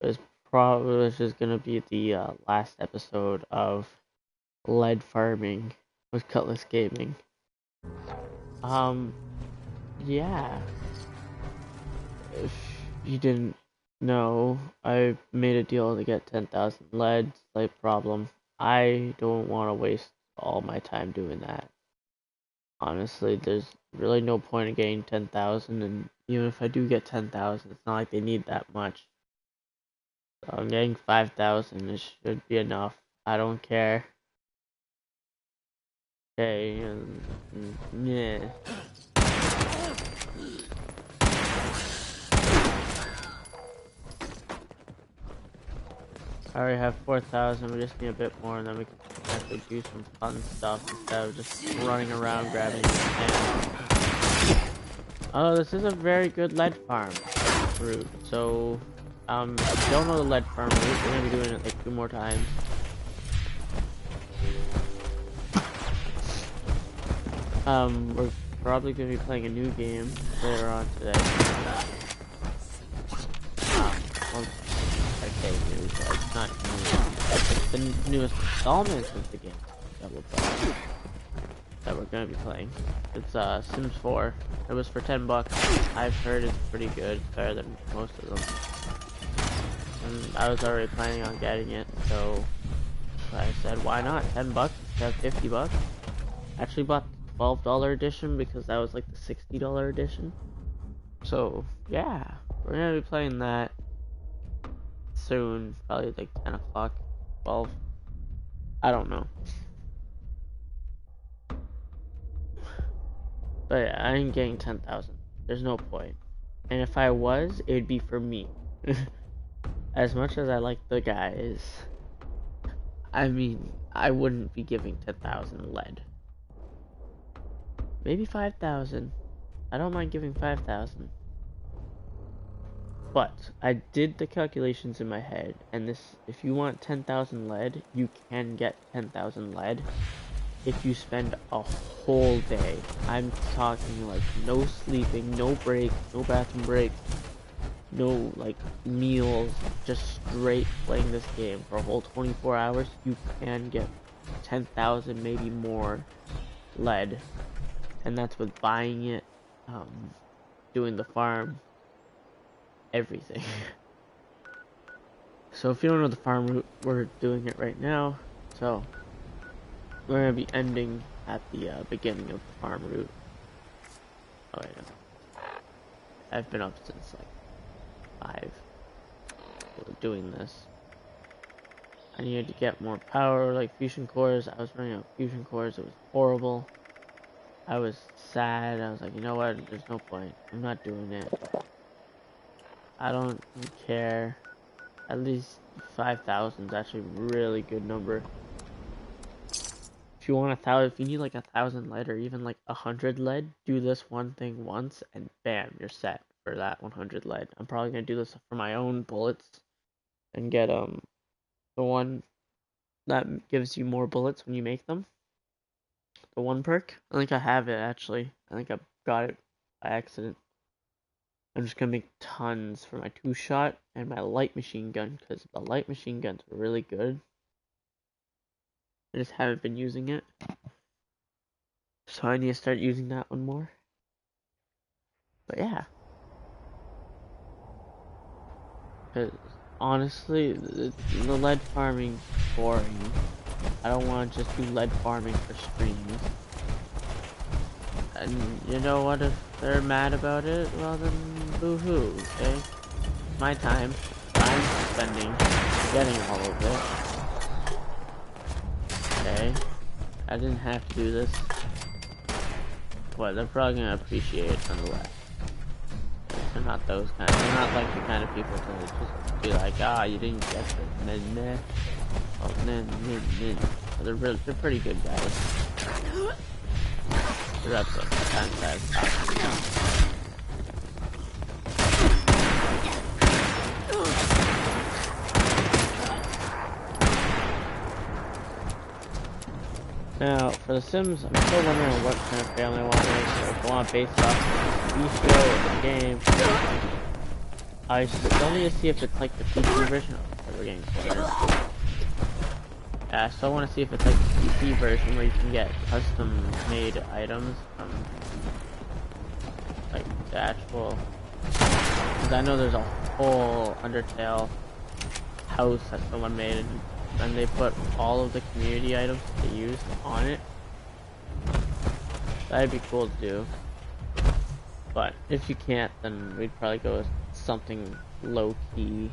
It's probably this is gonna be the last episode of lead farming with Cutlass Gaming. Um, yeah. If you didn't know, I made a deal to get 10,000 lead. Slight problem. I don't want to waste all my time doing that. Honestly, there's really no point in getting 10,000, and even if I do get 10,000, it's not like they need that much. So I'm getting 5,000, it should be enough. I don't care. Okay, yeah. I already have 4,000, we just need a bit more, and then we can actually do some fun stuff instead of just running around grabbing and oh, this is a very good lead farm route. So, if you don't know the lead farm route, we're gonna be doing it like 2 more times. We're probably gonna be playing a new game later on today. Well, okay, new, but it's not new. It's the newest installment of the game that we're gonna be playing. It's Sims 4. It was for $10. I've heard it's pretty good, better than most of them. And I was already planning on getting it, so I said, why not? $10 instead of $50. Actually bought the $12 edition because that was like the $60 edition. So yeah, we're gonna be playing that soon, probably like 10 o'clock, 12. I don't know. But yeah, I ain't getting 10,000. There's no point. And if I was, it'd be for me. As much as I like the guys, I mean, I wouldn't be giving 10,000 lead. Maybe 5,000. I don't mind giving 5,000. But I did the calculations in my head, and this, if you want 10,000 lead, you can get 10,000 lead if you spend a whole day. I'm talking like no sleeping, no break, no bathroom break, no like meals, just straight playing this game for a whole 24 hours. You can get 10,000, maybe more lead, and that's with buying it, doing the farm, everything. So if you don't know the farm route, we're doing it right now. So we're gonna be ending at the beginning of the farm route. Oh yeah, I've been up since like 5 doing this. I needed to get more power, like fusion cores. I was running out of fusion cores. It was horrible. I was sad. I was like, you know what? There's no point. I'm not doing it. I don't care. At least 5,000 is actually a really good number. If you want 1,000, if you need like 1,000 lead or even like 100 lead, do this one thing once and bam, you're set for that 100 lead. I'm probably gonna do this for my own bullets and get the one that gives you more bullets when you make them. The one perk. I think I have it actually. I think I got it by accident. I'm just gonna make tons for my 2-shot and my light machine gun because the light machine gun's really good. I just haven't been using it. So I need to start using that one more. But yeah. Because honestly, the lead farming's boring. I don't want to just do lead farming for streams. And you know what, if they're mad about it, well then boo-hoo, okay? My time. I'm spending getting all of it. Okay? I didn't have to do this. But they're probably gonna appreciate it nonetheless. They're not those kind of, they're not like the kind of people to just be like, ah, you didn't get it, meh. Oh, they're pretty good guys. They're up there, kind of bad. Now, for The Sims, I'm still wondering what kind of family I want to make. So if I want based off the TV show or the game, I still need to see if it's like the PC version. Oh, we're getting spoilers. Yeah, I still want to see if it's like the PC version where you can get custom made items from like the actual. Because I know there's a whole Undertale house that someone made, and they put all of the community items they used on it. That'd be cool to do. But if you can't, then we'd probably go with something low-key.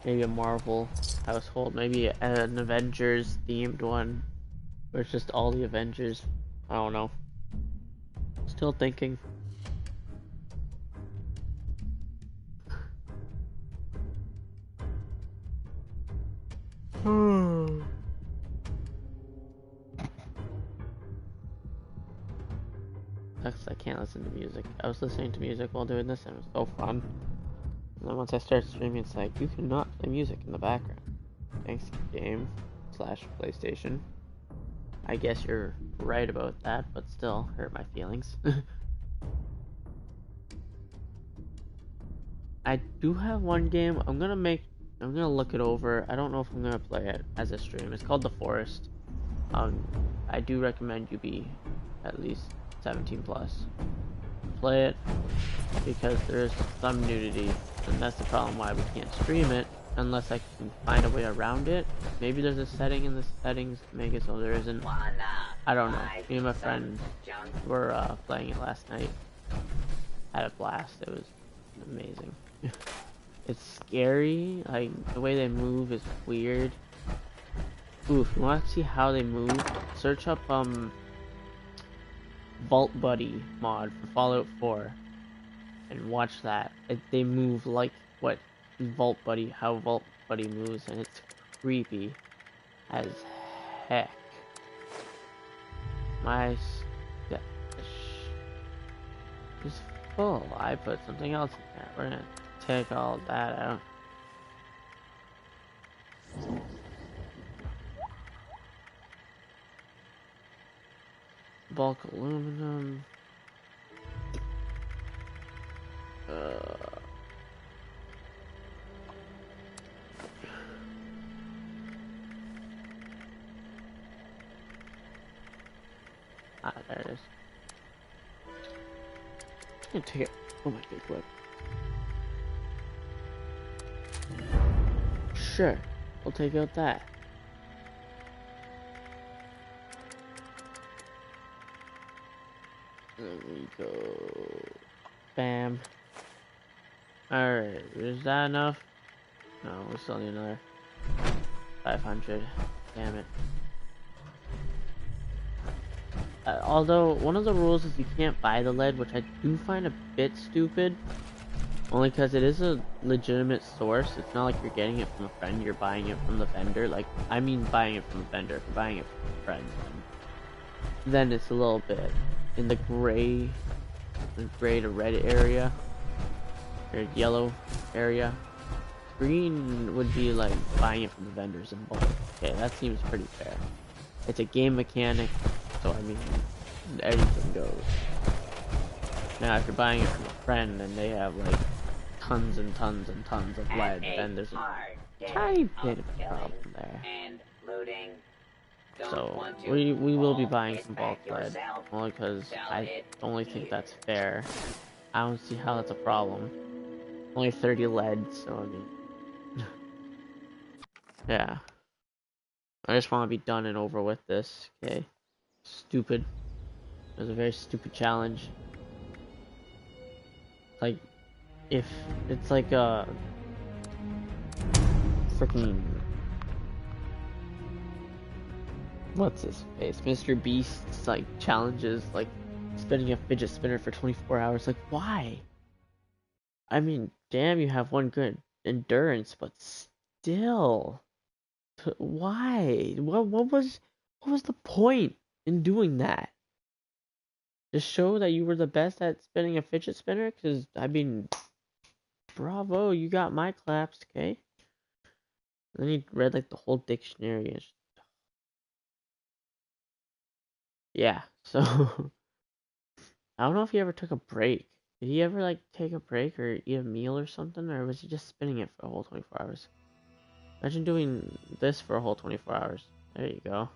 Maybe a Marvel household, maybe an Avengers themed one, where it's just all the Avengers. I don't know. Still thinking. I can't listen to music. I was listening to music while doing this and it was so fun. And then once I started streaming, it's like, you cannot play music in the background. Thanks, game / PlayStation. I guess you're right about that, but still hurt my feelings. I do have one game. I'm gonna look it over. I don't know if I'm gonna play it as a stream. It's called The Forest. I do recommend you be at least 17 plus. Play it because there's some nudity, and that's the problem why we can't stream it unless I can find a way around it. Maybe there's a setting in the settings to make it so there isn't. I don't know. Me and my friend were playing it last night. Had a blast. It was amazing. It's scary. Like the way they move is weird. Ooh, if you want to see how they move, search up Vault Buddy mod for Fallout 4 and watch that. They move like how Vault Buddy moves, and it's creepy as heck. My stash is full. I put something else in there. We're gonna take all that out. Bulk aluminum. There it is. I'm gonna take it. Oh my big whip. Sure, we'll take out that. There we go. Bam. Alright, is that enough? No, we still need another 500. Damn it. Although, one of the rules is you can't buy the lead, which I do find a bit stupid. Only because it is a legitimate source. It's not like you're getting it from a friend, you're buying it from the vendor. Like, I mean buying it from a vendor. If you're buying it from a friend, then it's a little bit in the gray to red area. Or yellow area. Green would be like buying it from the vendors in bulk. Okay, that seems pretty fair. It's a game mechanic, so I mean, anything goes. Now, if you're buying it from a friend and they have like tons and tons and tons of lead, then there's a tiny bit of a problem there. So we will be buying some bulk lead, only because I only think that's fair. I don't see how that's a problem. Only 30 lead, so I mean, yeah. I just want to be done and over with this. Okay, stupid. It was a very stupid challenge. Like, if it's like a freaking what's his face, Mr. Beast's like challenges, like spinning a fidget spinner for 24 hours. Like, why? I mean, damn, you have one good endurance, but still, why? What was the point in doing that? Just show that you were the best at spinning a fidget spinner? Because, I mean, bravo, you got my claps, okay? Then he read like the whole dictionary and yeah, so I don't know if he ever took a break. Did he ever like take a break or eat a meal or something, or was he just spinning it for a whole 24 hours? Imagine doing this for a whole 24 hours. There you go.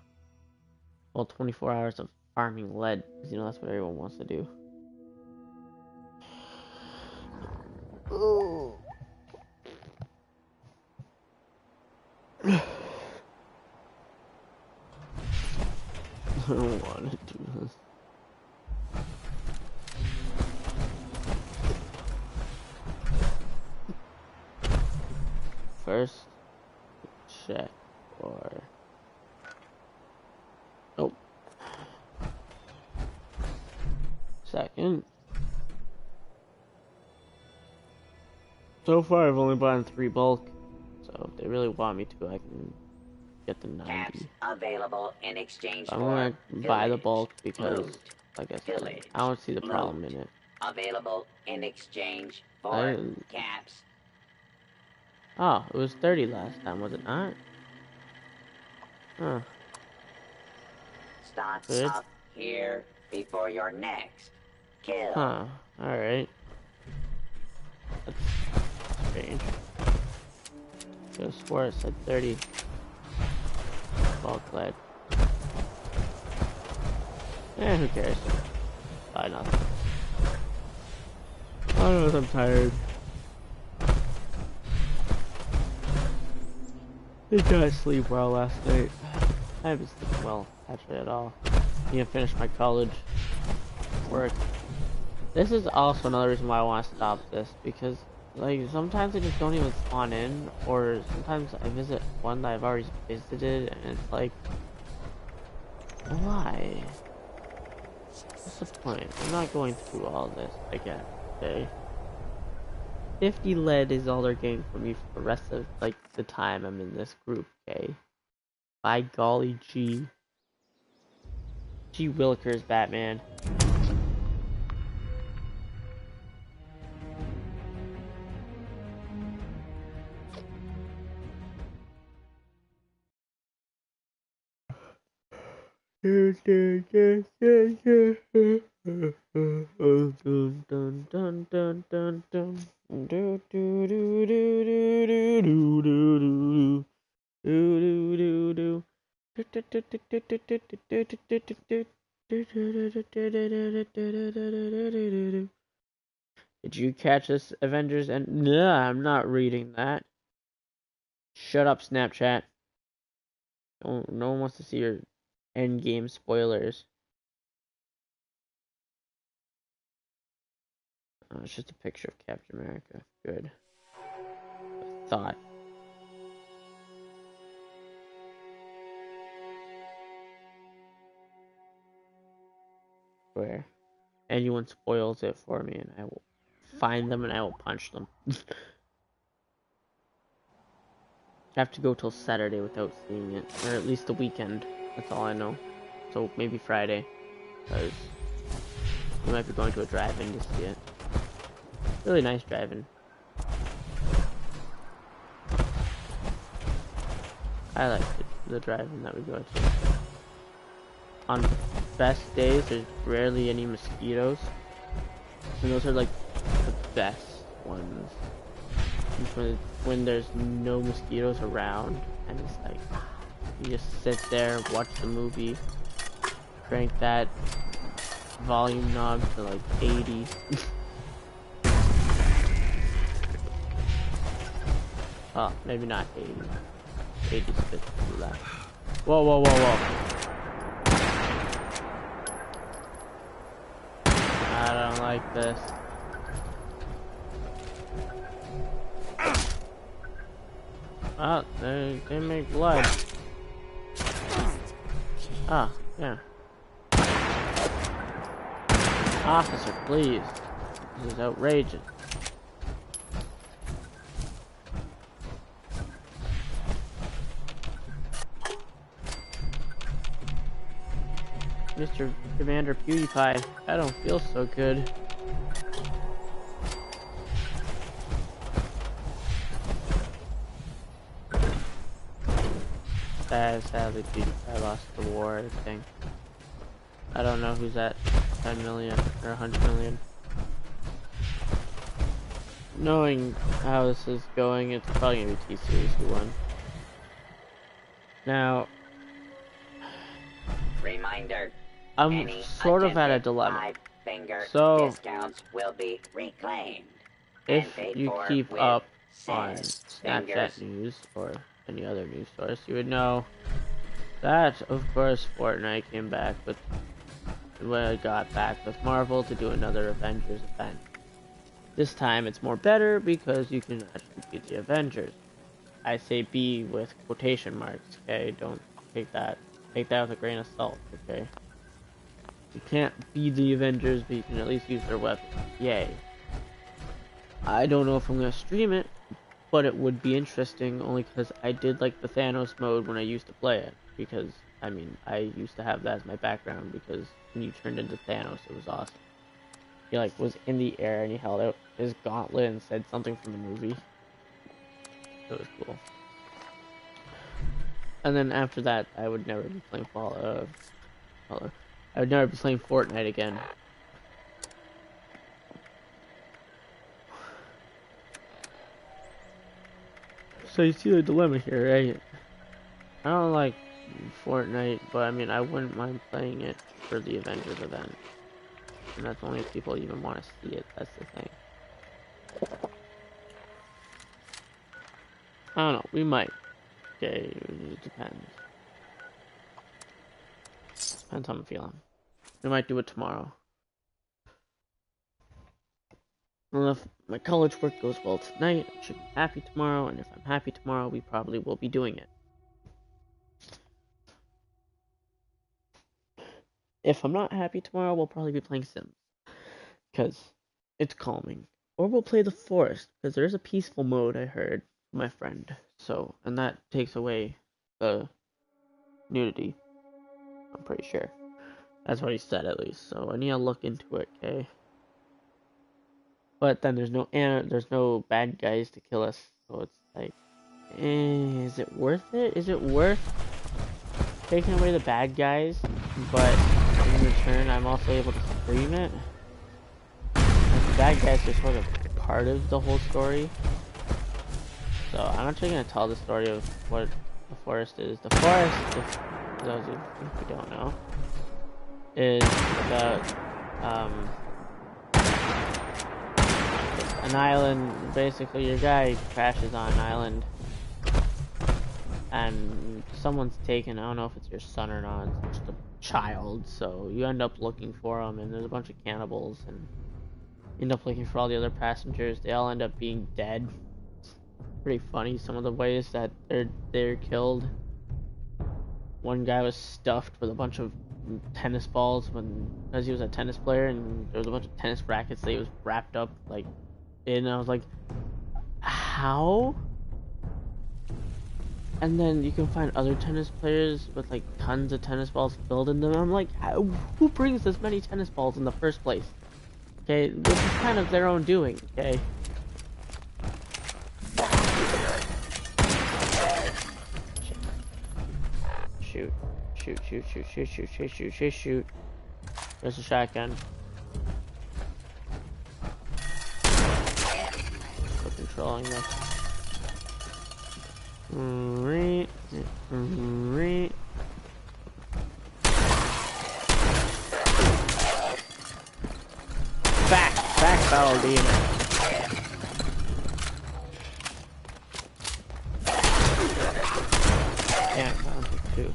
Well, 24 hours of farming lead, because you know that's what everyone wants to do. Oh. I don't want to do this. First, check for... Oh. Second. So far, I've only bought 3 bulk. So if they really want me to, I can get the 90. Caps available in exchange I'm for gonna buy the bulk because, loot, like I said, pillage, I don't see the problem loot. in it. Available in exchange for caps. Oh, it was 30 last time, was it not? Huh. Stock Good. up here before your next kill. Huh. Alright. That's strange. Could have swore it said 30. Bulk lead. Eh, who cares? Buy nothing. I don't know, I'm tired. Did I sleep well last night? I haven't slept well, actually, at all. Didn't finish my college work. This is also another reason why I want to stop this, because, like, sometimes I just don't even spawn in, or sometimes I visit one that I've already visited, and it's like, why? What's the point? I'm not going through all this again, okay? 50 lead is all they're getting from me for the rest of, like, the time I'm in this group, okay? By golly gee. Gee Willikers, Batman. Did you catch this, Avengers? And nah, I'm not reading that. Shut up, Snapchat. No one wants to see your endgame spoilers. Oh, it's just a picture of Captain America. Good. I thought. Where anyone spoils it for me, and I will find them and I will punch them. I have to go till Saturday without seeing it, or at least the weekend. That's all I know. So maybe Friday, because we might be going to a drive-in to see it. Really nice drive-in. I like the drive-in that we go to. On best days, there's rarely any mosquitoes, and those are like the best ones. When there's no mosquitoes around, and it's like you just sit there, watch the movie, crank that volume knob to like 80. Oh, maybe not 80. 80's a bit too loud. Whoa, whoa, whoa, whoa. I don't like this. Oh, they make blood. Ah, yeah. Officer, please. This is outrageous. Mr. Commander PewDiePie, I don't feel so good. Sadly, PewDiePie lost the war, I think. I don't know who's at 10 million or 100 million. knowing how this is going, it's probably gonna be T-Series who won. Now, Reminder. I'm Any sort of at a attempted dilemma. five-finger So, discounts will be reclaimed if and paid you for keep with up on said Snapchat fingers. news or any other news source, you would know that, of course, Fortnite came back with, when it got back with Marvel to do another Avengers event. This time it's more better because you can actually be the Avengers. I say "be" with quotation marks, okay? Don't take that with a grain of salt, okay? You can't be the Avengers, but you can at least use their weapons. Yay. I don't know if I'm gonna stream it, but it would be interesting only because I did like the Thanos mode when I used to play it. Because, I mean, I used to have that as my background because when you turned into Thanos, it was awesome. He, like, was in the air and he held out his gauntlet and said something from the movie. It was cool. And then after that, I would never be playing I would never be playing Fortnite again. So you see the dilemma here, right? I don't like Fortnite, but I mean, I wouldn't mind playing it for the Avengers event. And that's only if people even want to see it, that's the thing. I don't know, we might. Okay, it depends. Depends how I'm feeling. We might do it tomorrow. Well, if my college work goes well tonight, I should be happy tomorrow, and if I'm happy tomorrow, we probably will be doing it. If I'm not happy tomorrow, we'll probably be playing Sims. Because it's calming. Or we'll play The Forest, because there's a peaceful mode I heard from my friend. So, and that takes away the nudity. I'm pretty sure. That's what he said at least. So I need to look into it, okay? But then there's no bad guys to kill us. So it's like, is it worth it? Is it worth taking away the bad guys, but in return I'm also able to stream it? Like, the bad guys are sort of part of the whole story. So I'm actually gonna tell the story of what The Forest is. The Forest, if those of you who don't know, is about an island. Basically, your guy crashes on an island, and someone's taken. I don't know if it's your son or not. It's just a child. So you end up looking for him, and there's a bunch of cannibals, and you end up looking for all the other passengers. They all end up being dead. It's pretty funny some of the ways that they're killed. One guy was stuffed with a bunch of tennis balls because he was a tennis player, and there was a bunch of tennis rackets that he was wrapped up like in. I was like, how? And then you can find other tennis players with like tons of tennis balls filled in them. I'm like, who brings this many tennis balls in the first place? Okay, this is kind of their own doing, okay? Shoot. Shoot, shoot, shoot, shoot, shoot, shoot, shoot, shoot, shoot. There's a shotgun. Still controlling this. Back battle demon. Damn, that was like two.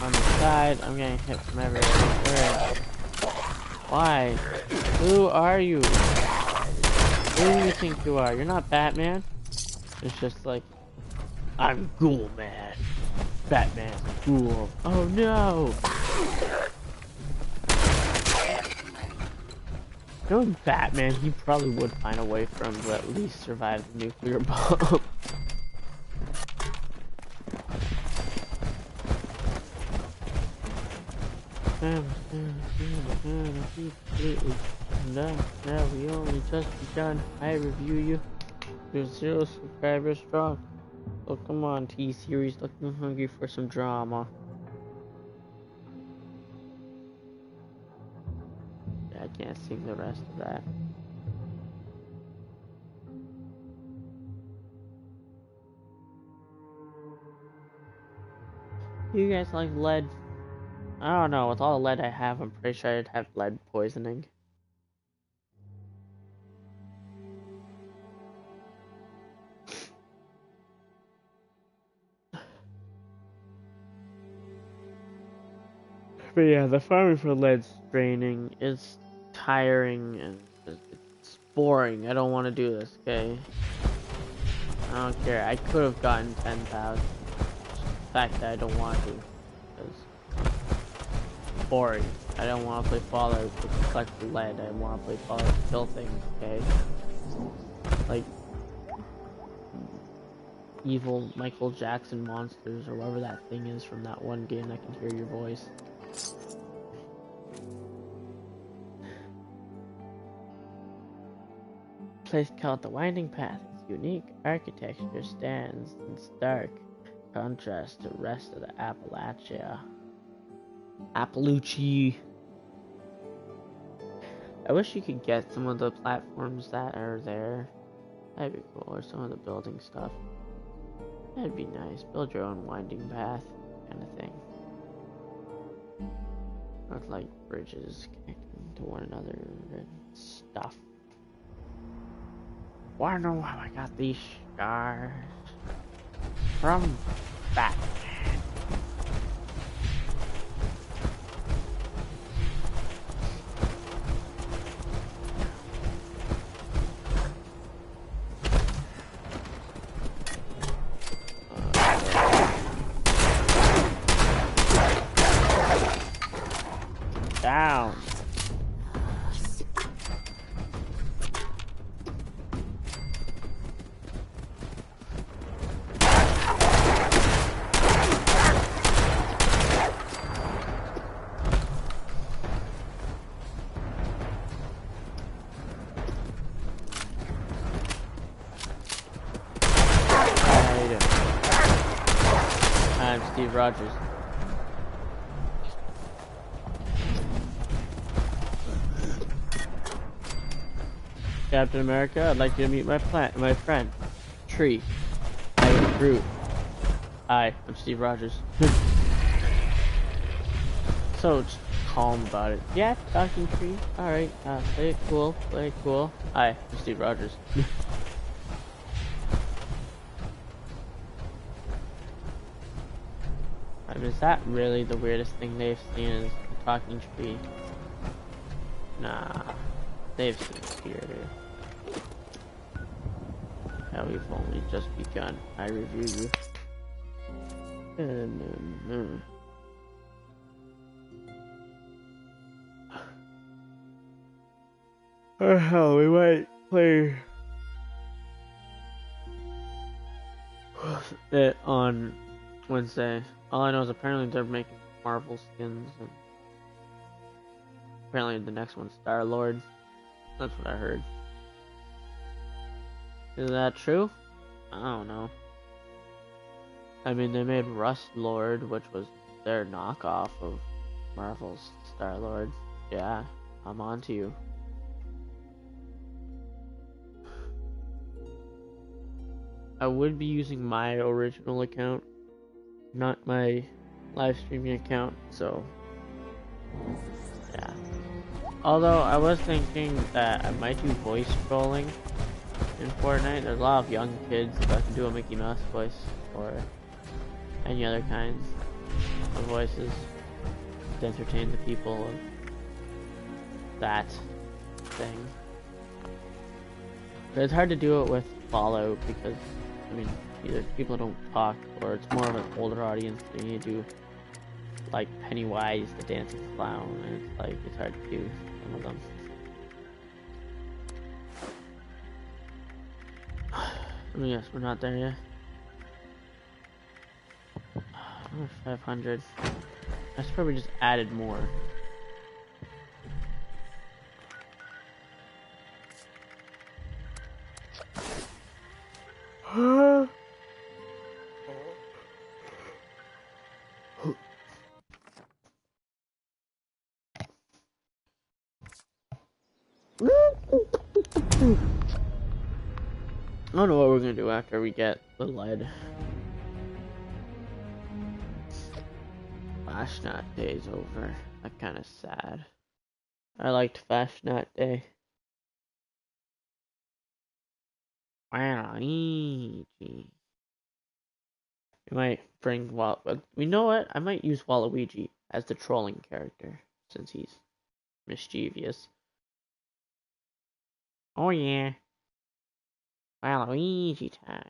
On the side, I'm getting hit from everywhere. Why? Who are you? Who do you think you are? You're not Batman. It's just like, I'm Ghoul Man. Batman's a ghoul. Oh no! Knowing Batman, he probably would find a way for him to at least survive the nuclear bomb. No, no, we only just begun. I review you. You're 0 subscribers strong. Oh, come on, T-Series, looking hungry for some drama. Yeah, I can't sing the rest of that. You guys like lead? I don't know, with all the lead I have, I'm pretty sure I'd have lead poisoning. But yeah, the farming for lead's draining. It's tiring and it's boring. I don't want to do this, okay? I don't care. I could have gotten 10,000. The fact that I don't want to. Because boring. I don't want to play Fallout to collect the lead. I want to play Fallout to kill things, okay? Like evil Michael Jackson monsters or whatever that thing is from that one game that can hear your voice. Place called the Winding Path. Its unique architecture stands in stark contrast to the rest of the Appalachia. I wish you could get some of the platforms that are there. That'd be cool, or some of the building stuff. That'd be nice. Build your own winding path kind of thing. With like bridges connecting to one another and stuff. Wanna know how I got these scars? From Batman. Down. I'm Steve Rogers. Captain America, I'd like you to meet my friend, Tree. I am Groot. Hi, I'm Steve Rogers. So just calm about it. Yeah, talking Tree. Alright, play it cool, play it cool. Hi, I'm Steve Rogers. I mean, is that really the weirdest thing they've seen is a talking tree? Nah, they've seen weirder. Hell, we've only just begun. I review you. Oh hell, we might play it on Wednesday. All I know is apparently they're making Marvel skins, and apparently the next one's Star-Lord. That's what I heard. Is that true? I don't know. I mean, they made Rust Lord, which was their knockoff of Marvel's Star-Lord. Yeah, I'm on to you. I would be using my original account, not my live streaming account, so yeah. Although I was thinking that I might do voice trolling in Fortnite. There's a lot of young kids that can do a Mickey Mouse voice or any other kinds of voices to entertain the people of that thing. But it's hard to do it with Fallout because, I mean, either people don't talk or it's more of an older audience. So you need to do like Pennywise the Dancing Clown, and it's like it's hard to do some of them. Let me guess, we're not there yet. 500. I should probably just added more. I don't know what we're gonna do after we get the lead. Fashionat Day's over. That's kind of sad. I liked Fashionat Day. Waluigi. We might bring we know what? I might use Waluigi as the trolling character since he's mischievous. Oh yeah. Waluigi time.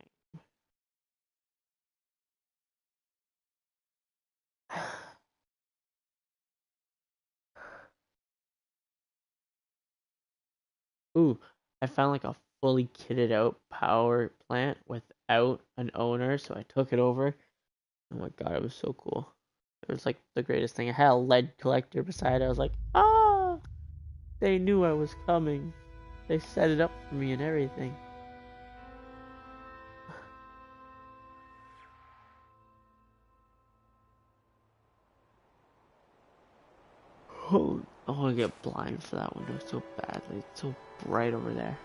Ooh, I found like a fully kitted out power plant without an owner, so I took it over. Oh my god, it was so cool. It was like the greatest thing. I had a lead collector beside it. I was like, ah! They knew I was coming. They set it up for me and everything. Oh, I want to get blind for that window so badly. It's so bright over there.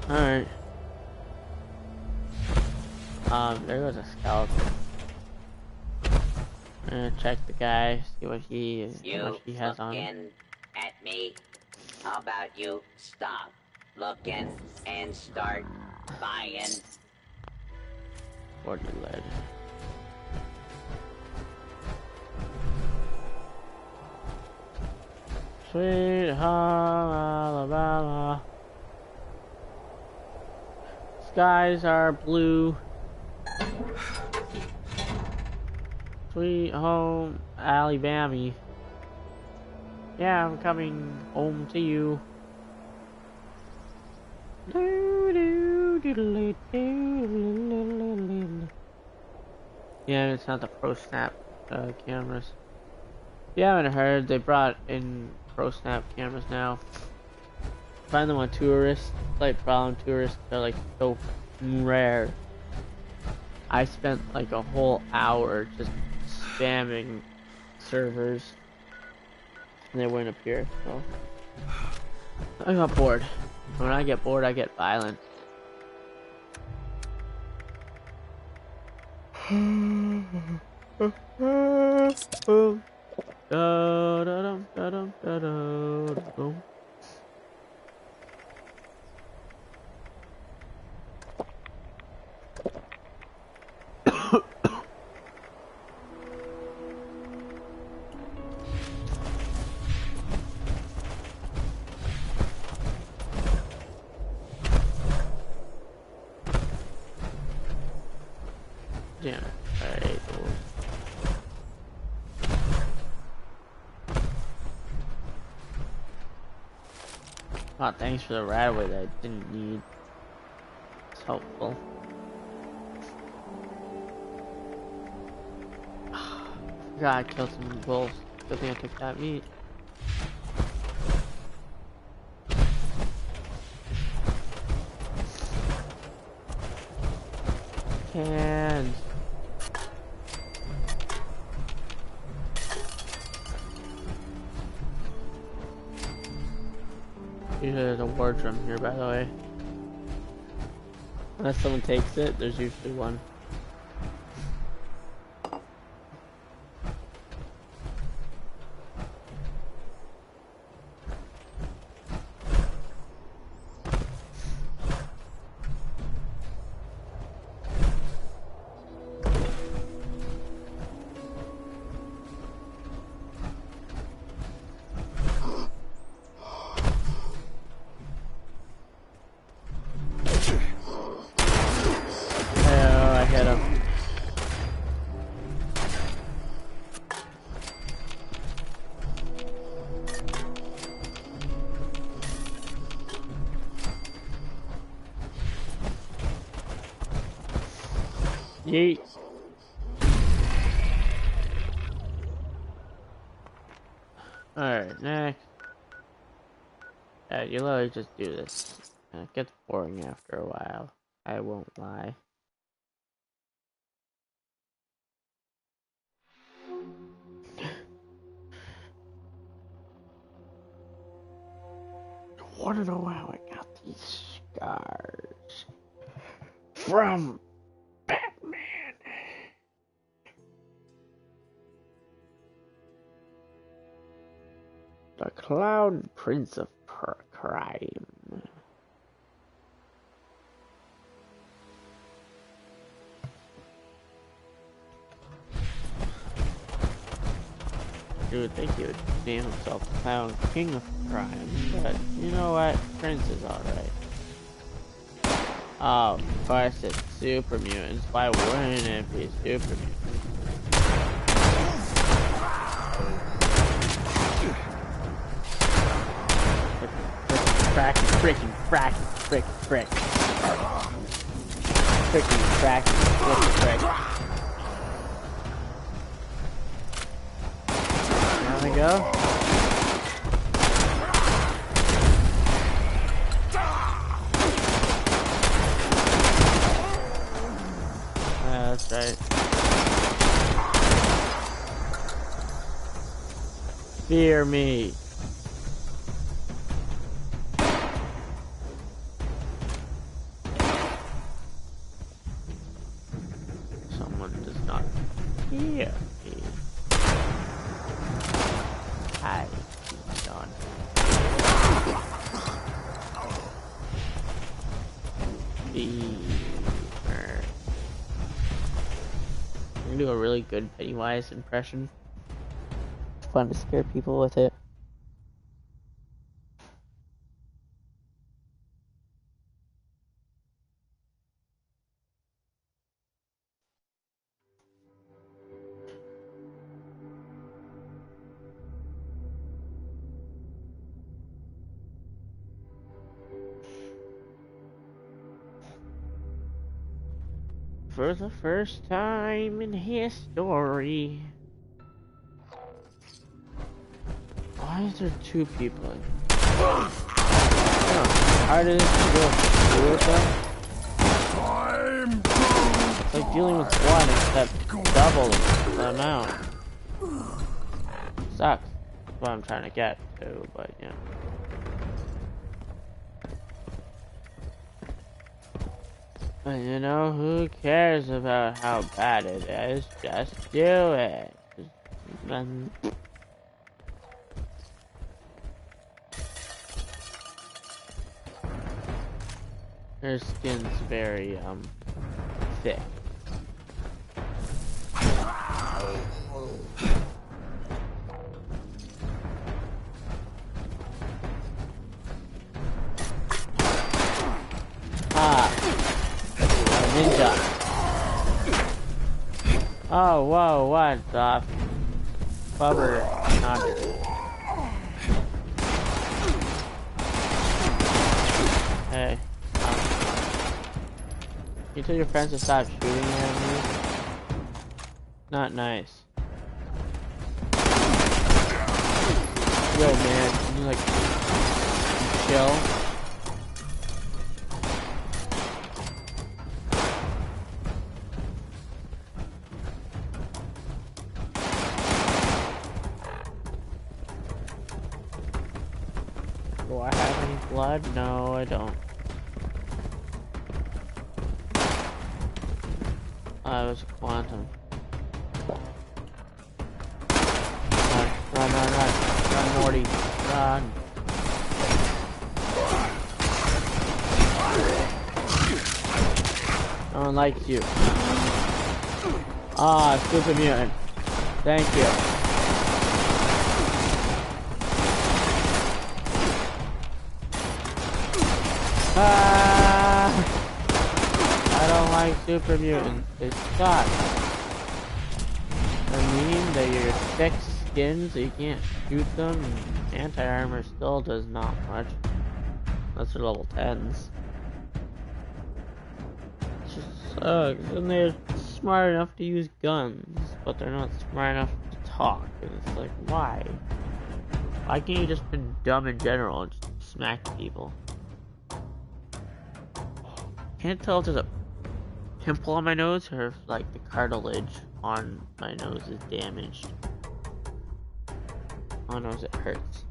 Alright. There goes a skeleton. I'm gonna check the guy, see what he has on. Looking at me? How about you stop looking and start buying? Or the lead. Sweet home Alabama. Skies are blue. Sweet home Alabama. Yeah, I'm coming home to you. Yeah, it's not the Pro Snap cameras. If you haven't heard, they brought in Pro Snap cameras now. Find them on tourists, like problem tourists, they're like so rare. I spent like a whole hour just spamming servers and they wouldn't appear, so I got bored. When I get bored, I get violent. Damn it. Alright. Oh, thanks for the radaway that I didn't need. It's helpful. God, I killed some wolves. Good thing I took that meat. Cans. Usually there's a war drum here, by the way. Unless someone takes it, there's usually one. I hit him. Yeet. Alright, next. Yeah, you literally just do this. And it gets boring after a while. I won't lie. wanna know how I got these scars? From Batman. The Clown Prince of Crime. You would think he would name himself the Clown King of Crime, but you know what? Prince is alright. Oh, of course it's super mutants. Why wouldn't it be super mutants? Freaking frick. Freaking frick. There we go. That's right. Fear me. Someone does not fear me. Hi, John. Beamer. I'm gonna do a really good Pennywise impression. It's fun to scare people with it. For the first time in history. Why is there two people in here? How did this go through with them? It's like dealing with one except doubling the amount. Sucks. That's what I'm trying to get to, but yeah. But you know, who cares about how bad it is? Just do it. Her skin's very, thick. Ninja. Oh, whoa, what the bubber not. Hey, you tell your friends to stop shooting at me? Not nice. Yo, man, can you, like, chill? Do I have any blood? No, I don't. It was a quantum. Run, Morty, run. No one likes you. Ah, super mutant. Thank you. I don't like super mutants. They suck. I mean, they're thick skins, so you can't shoot them. Anti-armor still does not much. Unless they're level 10s. It just sucks. And they're smart enough to use guns, but they're not smart enough to talk. And it's like, why? Why can't you just be dumb in general and just smack people? Can't tell if there's a pimple on my nose or if, like, the cartilage on my nose is damaged. Oh, nose, it hurts.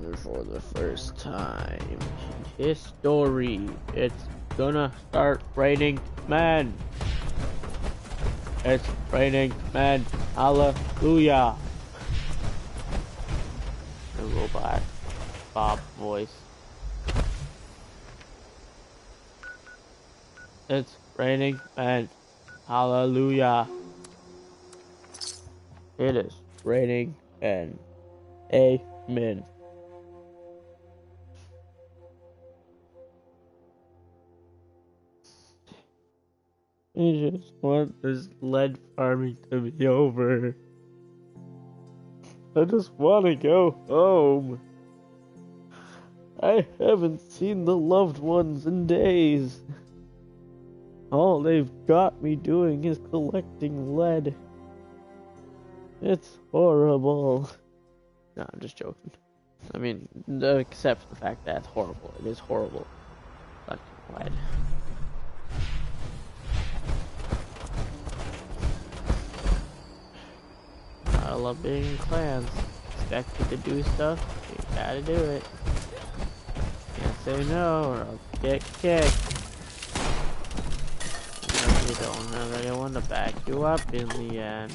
And for the first time in history, it's gonna start raining men. It's raining men. Hallelujah. The robot Bob voice. It's raining men. Hallelujah. It is raining and amen. I just want this lead farming to be over. I just want to go home. I haven't seen the loved ones in days. All they've got me doing is collecting lead. It's horrible. No, I'm just joking. I mean, except for the fact that it's horrible. It is horrible. Collecting lead. I love being in clans. Expected to do stuff, you gotta do it. Can't say no or I'll get kicked. You don't have anyone to back you up in the end.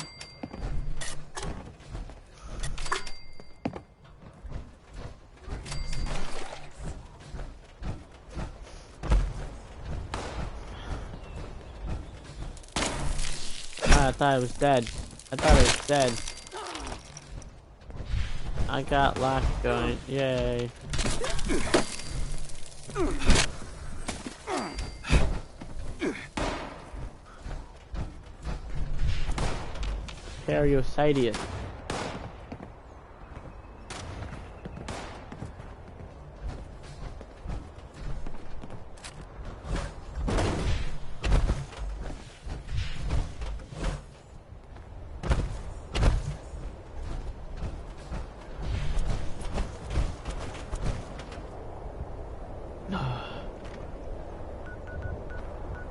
I thought I was dead. I thought I was dead. I got locked going. Yay. Periositis.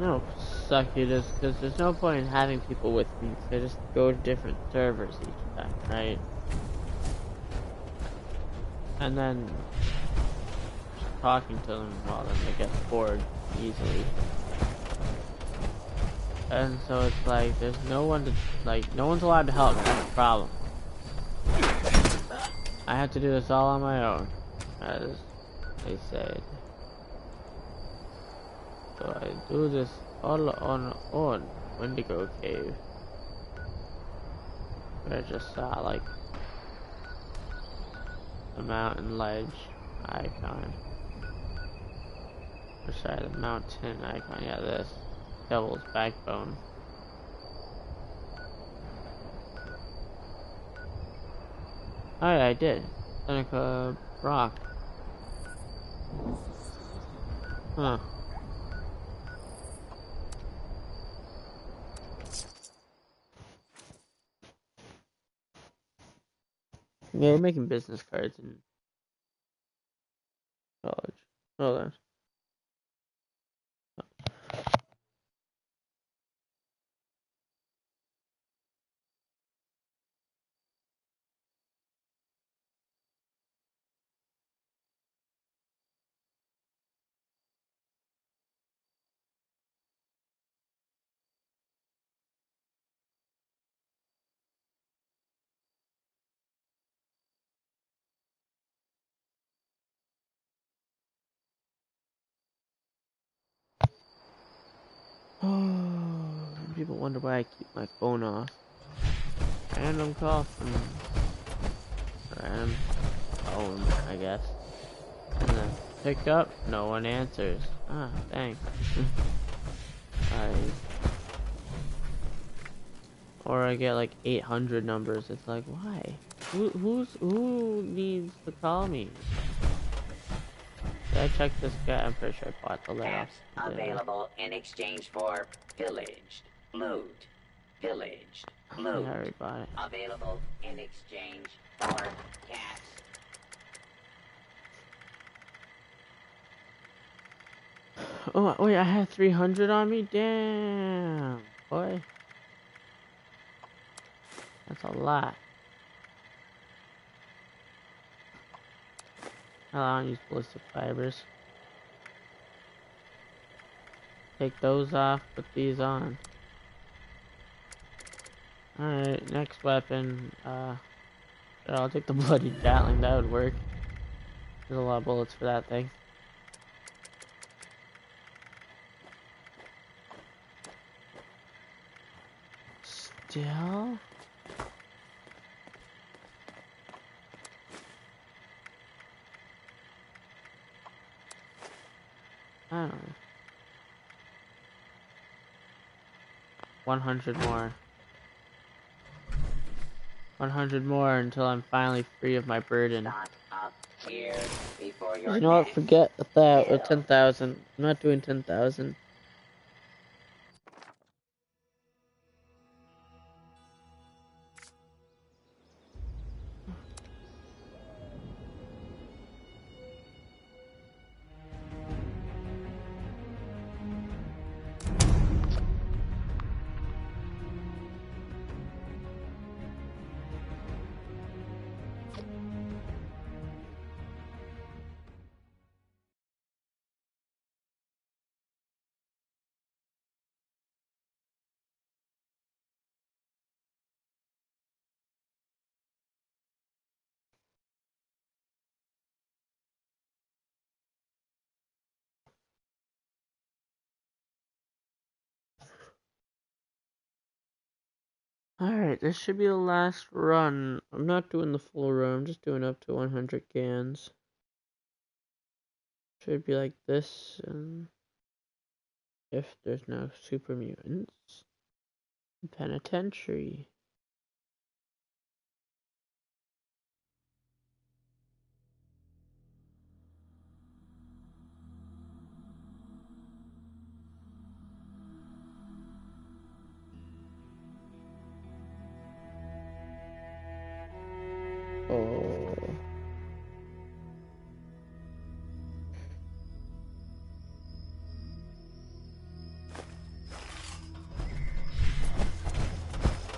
No, succubus, because there's no point in having people with me, so I just go to different servers each time, right? And then just talking to them, well, then they get bored easily. And so it's like, there's no one to, like, no one's allowed to help me, that's the problem. I have to do this all on my own, as they said. So I do this all on Wendigo Cave. Where I just saw like the mountain ledge icon. Or sorry, the mountain icon, yeah, this. Devil's Backbone. Oh yeah, I did. Seneca Rock. Huh. Yeah, we're making business cards in college. Hold on. Oh, people wonder why I keep my phone off. Random call from random phone, I guess. And then pick up, no one answers. Ah, thanks. Or I get like 800 numbers. It's like, why? Who needs to call me? Did I check this guy? I'm pretty sure I bought the let off. Available in exchange for pillaged, loot, pillaged, loot. I already bought it. Available in exchange for cats. Oh wait, I had 300 on me. Damn, boy, that's a lot. I don't use ballistic fibers. Take those off, put these on. Alright, next weapon. I'll take the bloody Gatling, that would work. There's a lot of bullets for that thing. Still? I don't know. 100 more. 100 more until I'm finally free of my burden. Here before You know what? Forget that. 10,000. I'm not doing 10,000. Alright, this should be the last run. I'm not doing the full run, I'm just doing up to 100 cans. Should be like this, and if there's no super mutants. Penitentiary. Oh.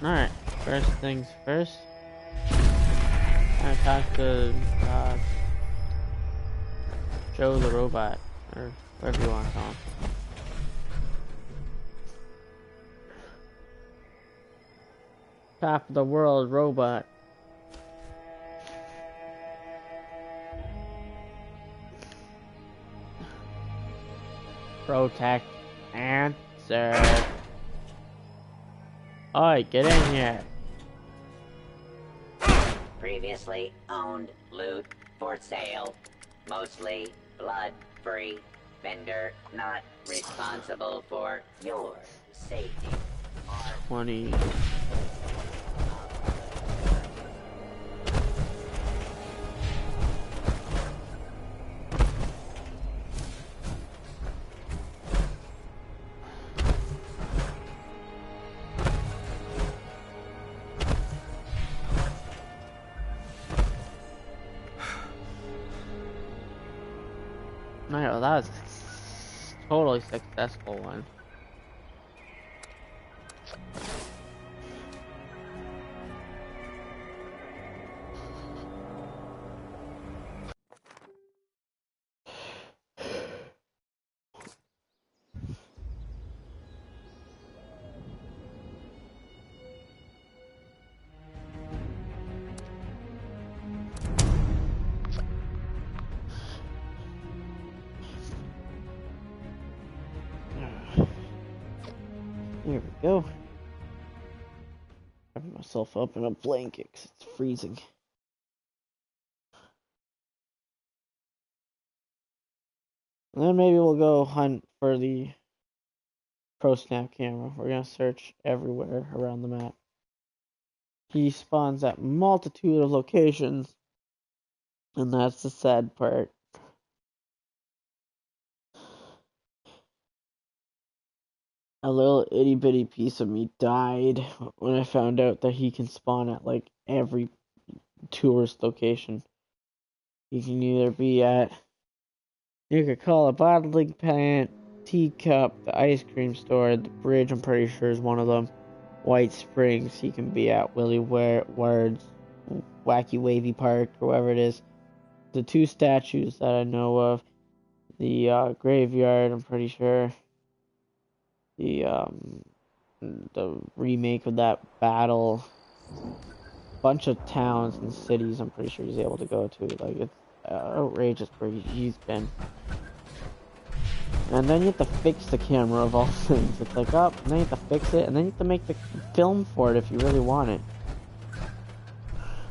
Alright, first things first. I talked to Joe the robot, or whatever you want to call him. Top of the world robot. Protect. Answer. Oi, get in here. Previously owned loot for sale. Mostly blood-free. Vendor not responsible for your safety. 20. No, that was a totally successful one. Here we go. Wrap myself up in a blanket because it's freezing. And then maybe we'll go hunt for the ProSnap camera. We're gonna search everywhere around the map. He spawns at multitude of locations, and that's the sad part. A little itty bitty piece of me died when I found out that he can spawn at like every tourist location. You can either be at, you could call a bottling plant, teacup, the ice cream store, the bridge, I'm pretty sure is one of them. White Springs, he can be at Willie Ward's Wacky Wavy Park, or wherever it is. the two statues that I know of. The graveyard, I'm pretty sure. The remake of that battle. Bunch of towns and cities I'm pretty sure he's able to go to. Like, it's outrageous where he's been. And then you have to fix the camera of all things. It's like, up, and then you have to fix it, and then you have to make the film for it if you really want it.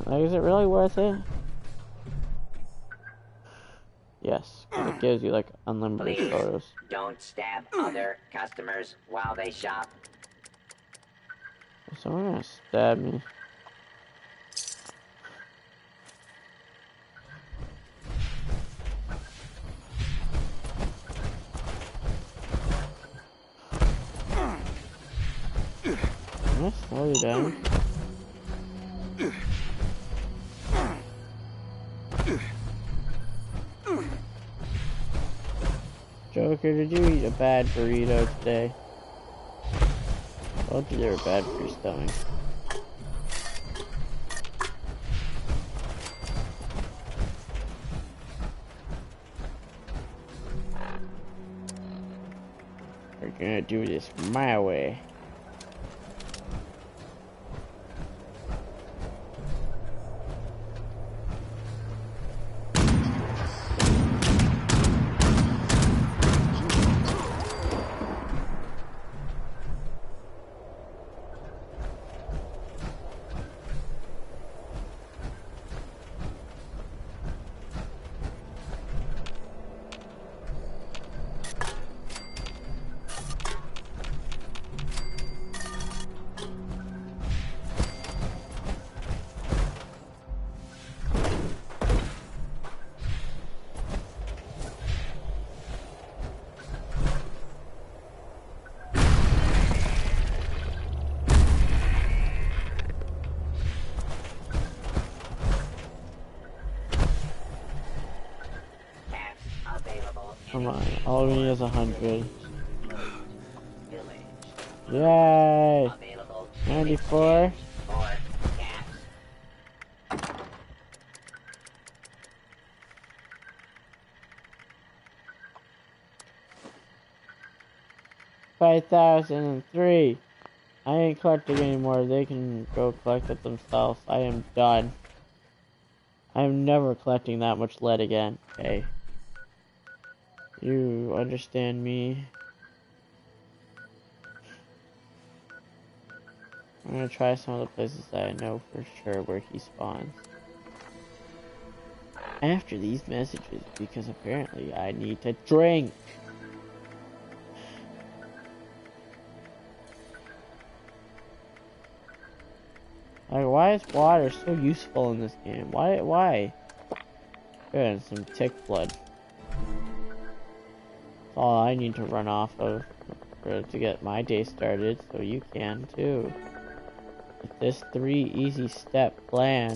Like, is it really worth it? Yes, 'cause it gives you, like, unlimited Please photos. don't stab other customers while they shop. Is someone gonna stab me? Can I slow you down? Joker, did you eat a bad burrito today? Told you they were bad for your stomach. We're gonna do this my way. Come on, all we need is 100. Yay! 94. $5,003. I ain't collecting anymore. They can go collect it themselves. I am done. I am never collecting that much lead again. Okay. You understand me? I'm gonna try some of the places that I know for sure where he spawns. After these messages, because apparently I need to drink. Like, why is water so useful in this game? Why? Good, some tick blood. All I need to run off of to get my day started, so you can too. With this 3 easy step plan,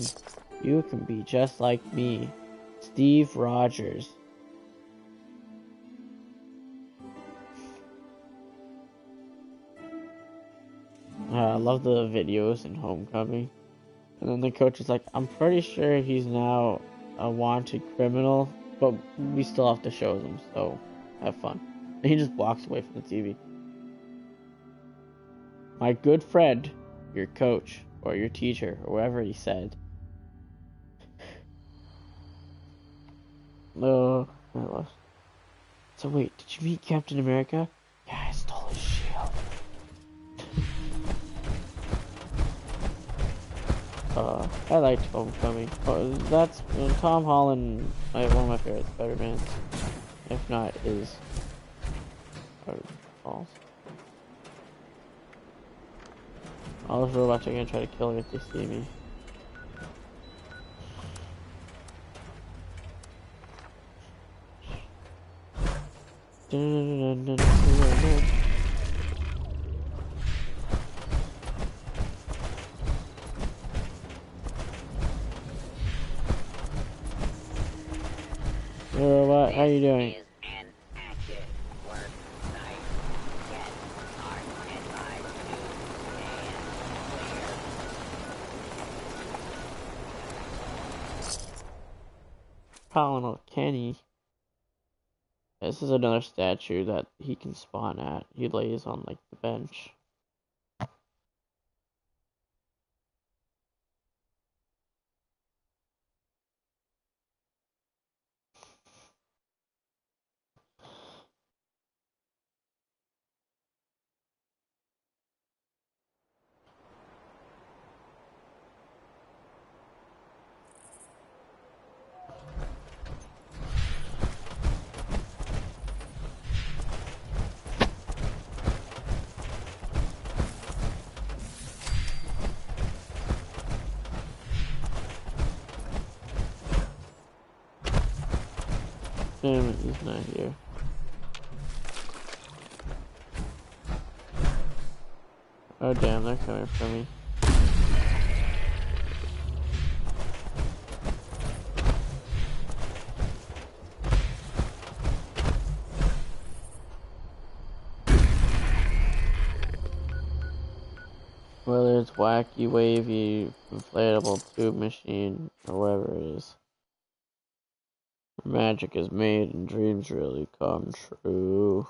you can be just like me, Steve Rogers. I love the videos in Homecoming. And then the coach is like, I'm pretty sure he's now a wanted criminal, but we still have to show them, so have fun. And he just walks away from the TV. My good friend, your coach, or your teacher, or whatever he said. Oh, I lost. So wait, did you meet Captain America? Yeah, I stole his shield. I liked Homecoming. That's Tom Holland, one of my favorite Spider-Man. If not, is false. All those robots are gonna try to kill me if they see me. Robot, how you doing? Colonel Kenny. This is another statue that he can spawn at. He lays on like the bench. Damn it, he's not here. Oh damn, they're coming for me. Whether it's wacky, wavy, inflatable tube machine, or whatever it is. Magic is made and dreams really come true.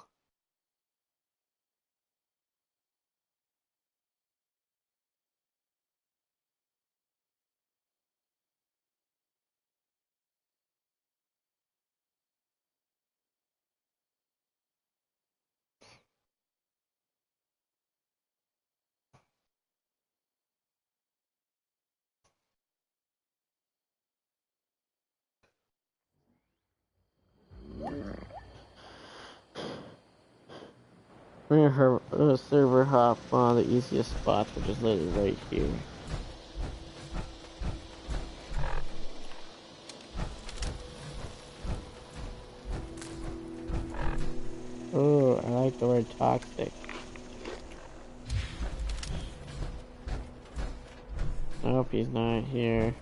We're her server hop on the easiest spot, which is literally right here. Oh, I like the word toxic. I hope he's not here.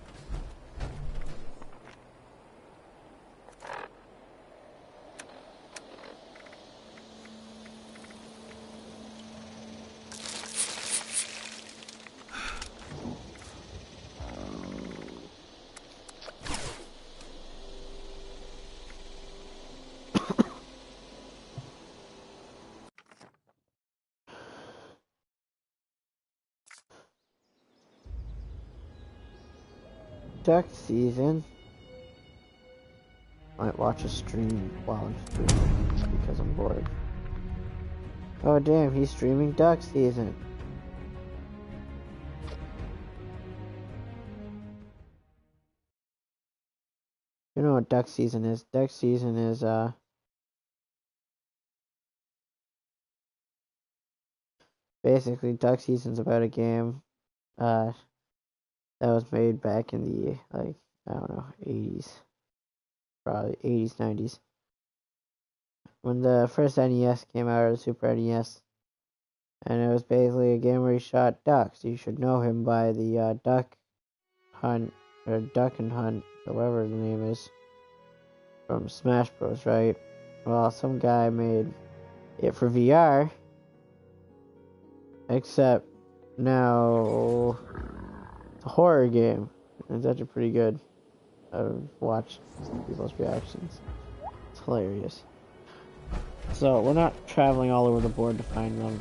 Duck season. Might watch a stream while I'm streaming because I'm bored. Oh damn, he's streaming duck season. You know what duck season is? Duck season is basically duck season's about a game that was made back in the like I don't know 80s, probably 80s 90s when the first NES came out, or the Super NES, and it was basically a game where he shot ducks. You should know him by the Duck Hunt or Duck and Hunt, or whatever the name is, from Smash Bros. Right? Well, some guy made it for VR, except now it's a horror game. It's actually pretty good. I've watched some people's reactions. It's hilarious. So we're not traveling all over the board to find them.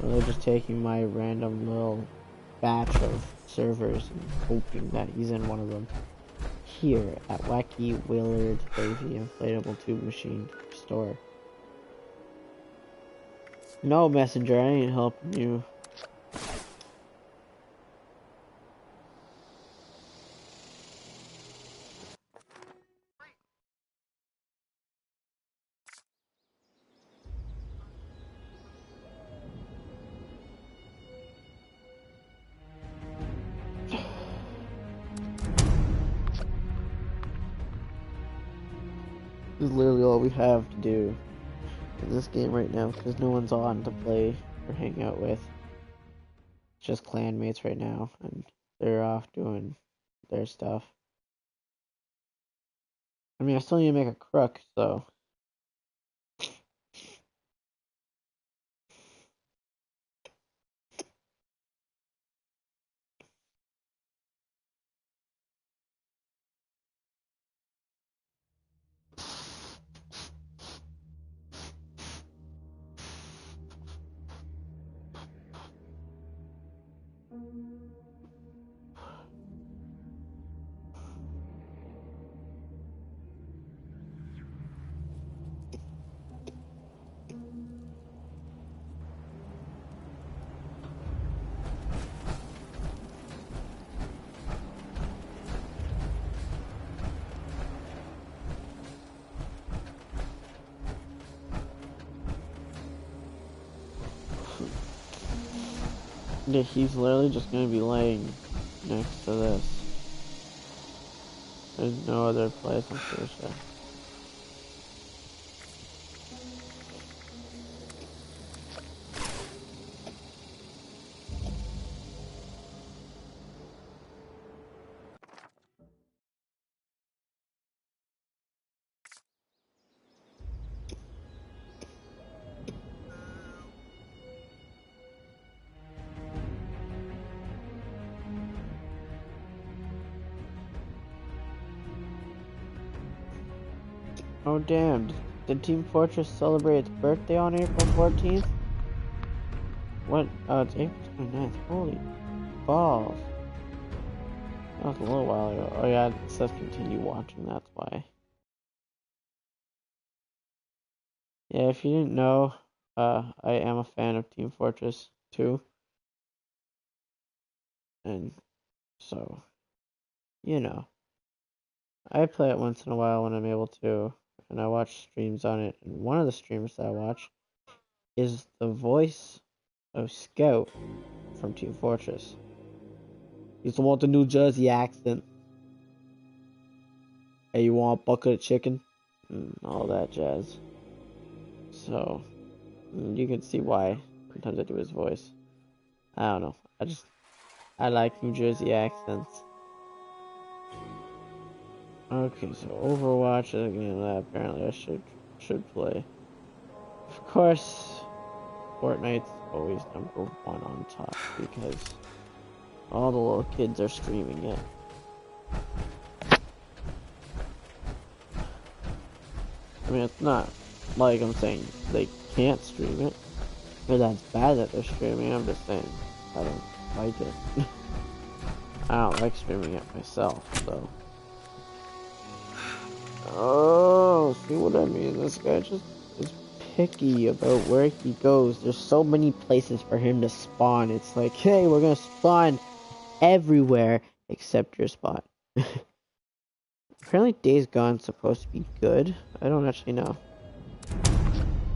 We're just taking my random little batch of servers and hoping that he's in one of them. Here at Wacky Willard Wavy Inflatable Tube Machine Store. No, Messenger, I ain't helping you. This is literally all we have to do in this game right now, because no one's on to play or hang out with. It's just clan mates right now, and they're off doing their stuff. I mean, I still need to make a crook, so Yeah, he's literally just gonna be laying next to this. There's no other place, I'm pretty sure. Oh damn, did Team Fortress celebrate its birthday on April 14th? What? Oh, it's April 29th. Holy balls. That was a little while ago. Oh yeah, it says continue watching, that's why. Yeah, if you didn't know, I am a fan of Team Fortress 2. And so, you know, I play it once in a while when I'm able to, and I watch streams on it. And one of the streamers that I watch is the voice of Scout from Team Fortress. He's the one with the New Jersey accent. Hey, you want a bucket of chicken? And all that jazz. So, you can see why sometimes I do his voice. I don't know. I like New Jersey accents. Okay, so Overwatch is a game that apparently I should play. Of course, Fortnite's always number one on top because all the little kids are streaming it. I mean, it's not like I'm saying they can't stream it, or that's bad that they're streaming. I'm just saying I don't like it. I don't like streaming it myself, so. Oh, see what I mean? This guy just is picky about where he goes. There's so many places for him to spawn. It's like, hey, we're gonna spawn everywhere except your spot. Apparently Days Gone's supposed to be good. I don't actually know.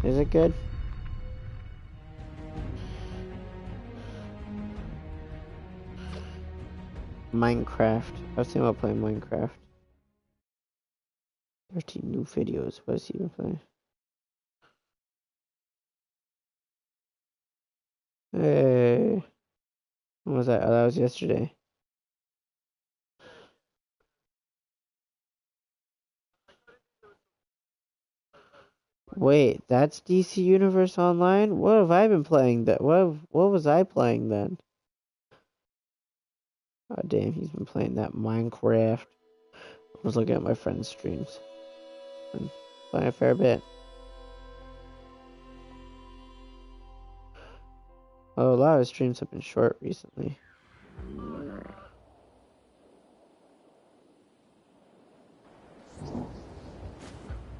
Is it good? Minecraft. I was thinking about playing Minecraft. 13 new videos. What is he even playing? Hey. When was that? Oh, that was yesterday. Wait, that's DC Universe Online? What have I been playing that? What was I playing then? Oh damn, he's been playing that Minecraft. I was looking at my friend's streams. And playing a fair bit. Oh, a lot of his streams have been short recently.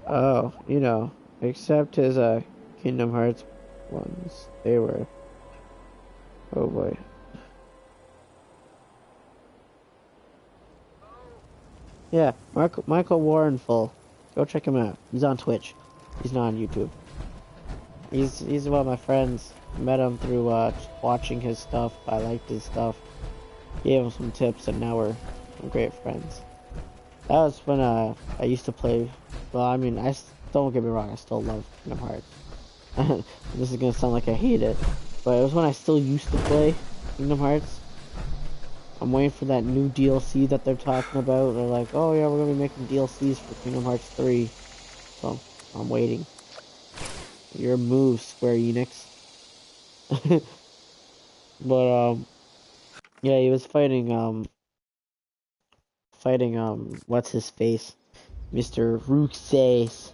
Oh, you know, except his Kingdom Hearts ones. They were, oh boy. Yeah, Michael Warrenful. Go check him out. He's on Twitch. He's not on YouTube. He's one of my friends. Met him through watching his stuff. I liked his stuff. Gave him some tips, and now we're great friends. That was when I used to play. Well, I mean, don't get me wrong. I still love Kingdom Hearts. This is gonna sound like I hate it, but it was when I still used to play Kingdom Hearts. I'm waiting for that new DLC that they're talking about. They're like, oh yeah, we're gonna be making DLCs for Kingdom Hearts 3. So I'm waiting. Your move, Square Enix. But yeah, he was fighting what's his face, Mr. Roxas,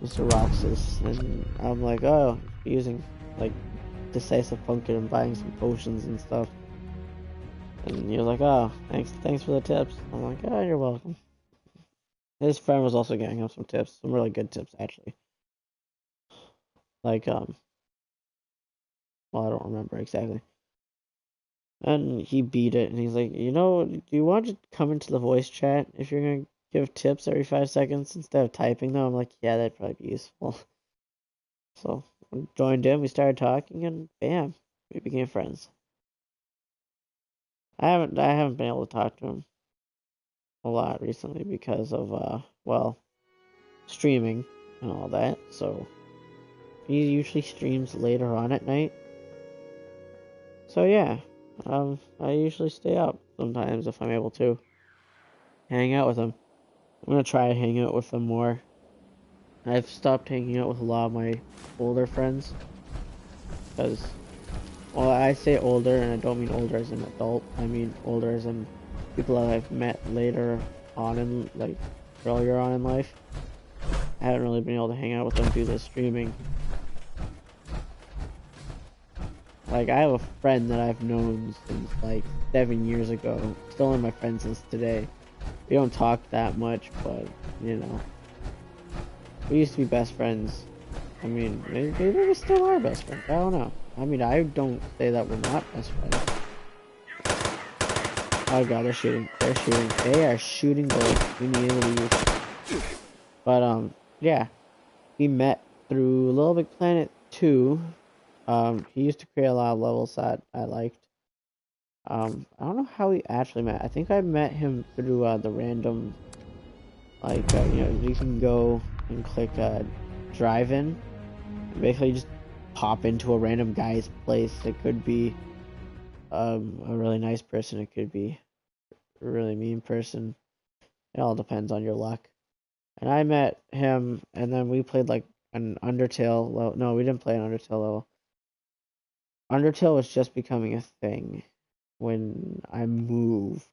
Mr. Roxas, and I'm like, oh, using like Decisive Pumpkin and buying some potions and stuff. And he was like, "Oh, thanks for the tips." I'm like, "Oh, you're welcome." His friend was also getting him some tips, some really good tips actually. Like well, I don't remember exactly. And he beat it, and he's like, do you want to come into the voice chat if you're gonna give tips every 5 seconds instead of typing them? I'm like, yeah, that'd probably be useful. So I joined him, we started talking, and bam, we became friends. I haven't been able to talk to him a lot recently because of well, streaming and all that. So he usually streams later on at night. So yeah, I usually stay up sometimes if I'm able to hang out with him. I'm gonna try to hang out with him more. I've stopped hanging out with a lot of my older friends because, well, I say older and I don't mean older as an adult. I mean older as in people that I've met later on in, like, earlier on in life. I haven't really been able to hang out with them due to streaming. Like, I have a friend that I've known since, like, 7 years ago. Still in my friend since today. We don't talk that much, but, we used to be best friends. I mean, maybe we still are best friends. I don't know. I mean, I don't say that we're not best friends. Oh god, they're shooting. They're shooting. They are shooting bullets. We need to leave. But, yeah. We met through Little Big Planet 2. He used to create a lot of levels that I liked. I don't know how we actually met. I think I met him through, the random, like, you can go and click, drive-in. Basically just pop into a random guy's place. It could be, a really nice person. It could be a really mean person. It all depends on your luck. And I met him, and then we played, like, an Undertale level. No, we didn't play an Undertale level. Undertale was just becoming a thing when I moved.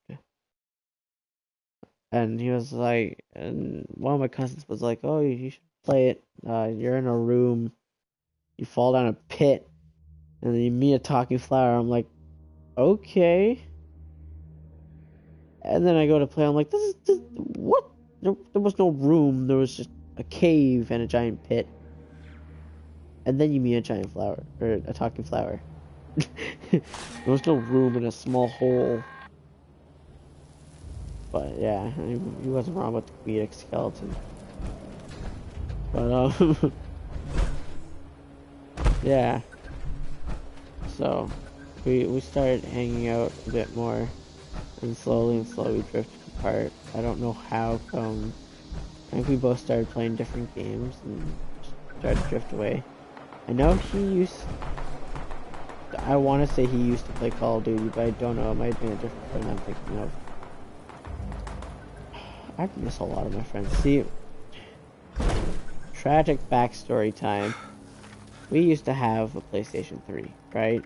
And he was like, and one of my cousins was like, "Oh, you should play it. You're in a room, you fall down a pit, and then you meet a talking flower." I'm like, "Okay." And then I go to play. I'm like, this what? There was no room. There was just a cave and a giant pit. And then you meet a giant flower or a talking flower. There was no room in a small hole. But yeah, he wasn't wrong with the comedic skeleton. But yeah. So we started hanging out a bit more, and slowly drifted apart. I don't know how come. I think we both started playing different games and started to drift away. I know I want to say he used to play Call of Duty, but I don't know. It might have been a different friend I'm thinking of. I miss a lot of my friends. See, tragic backstory time. We used to have a PlayStation 3, right?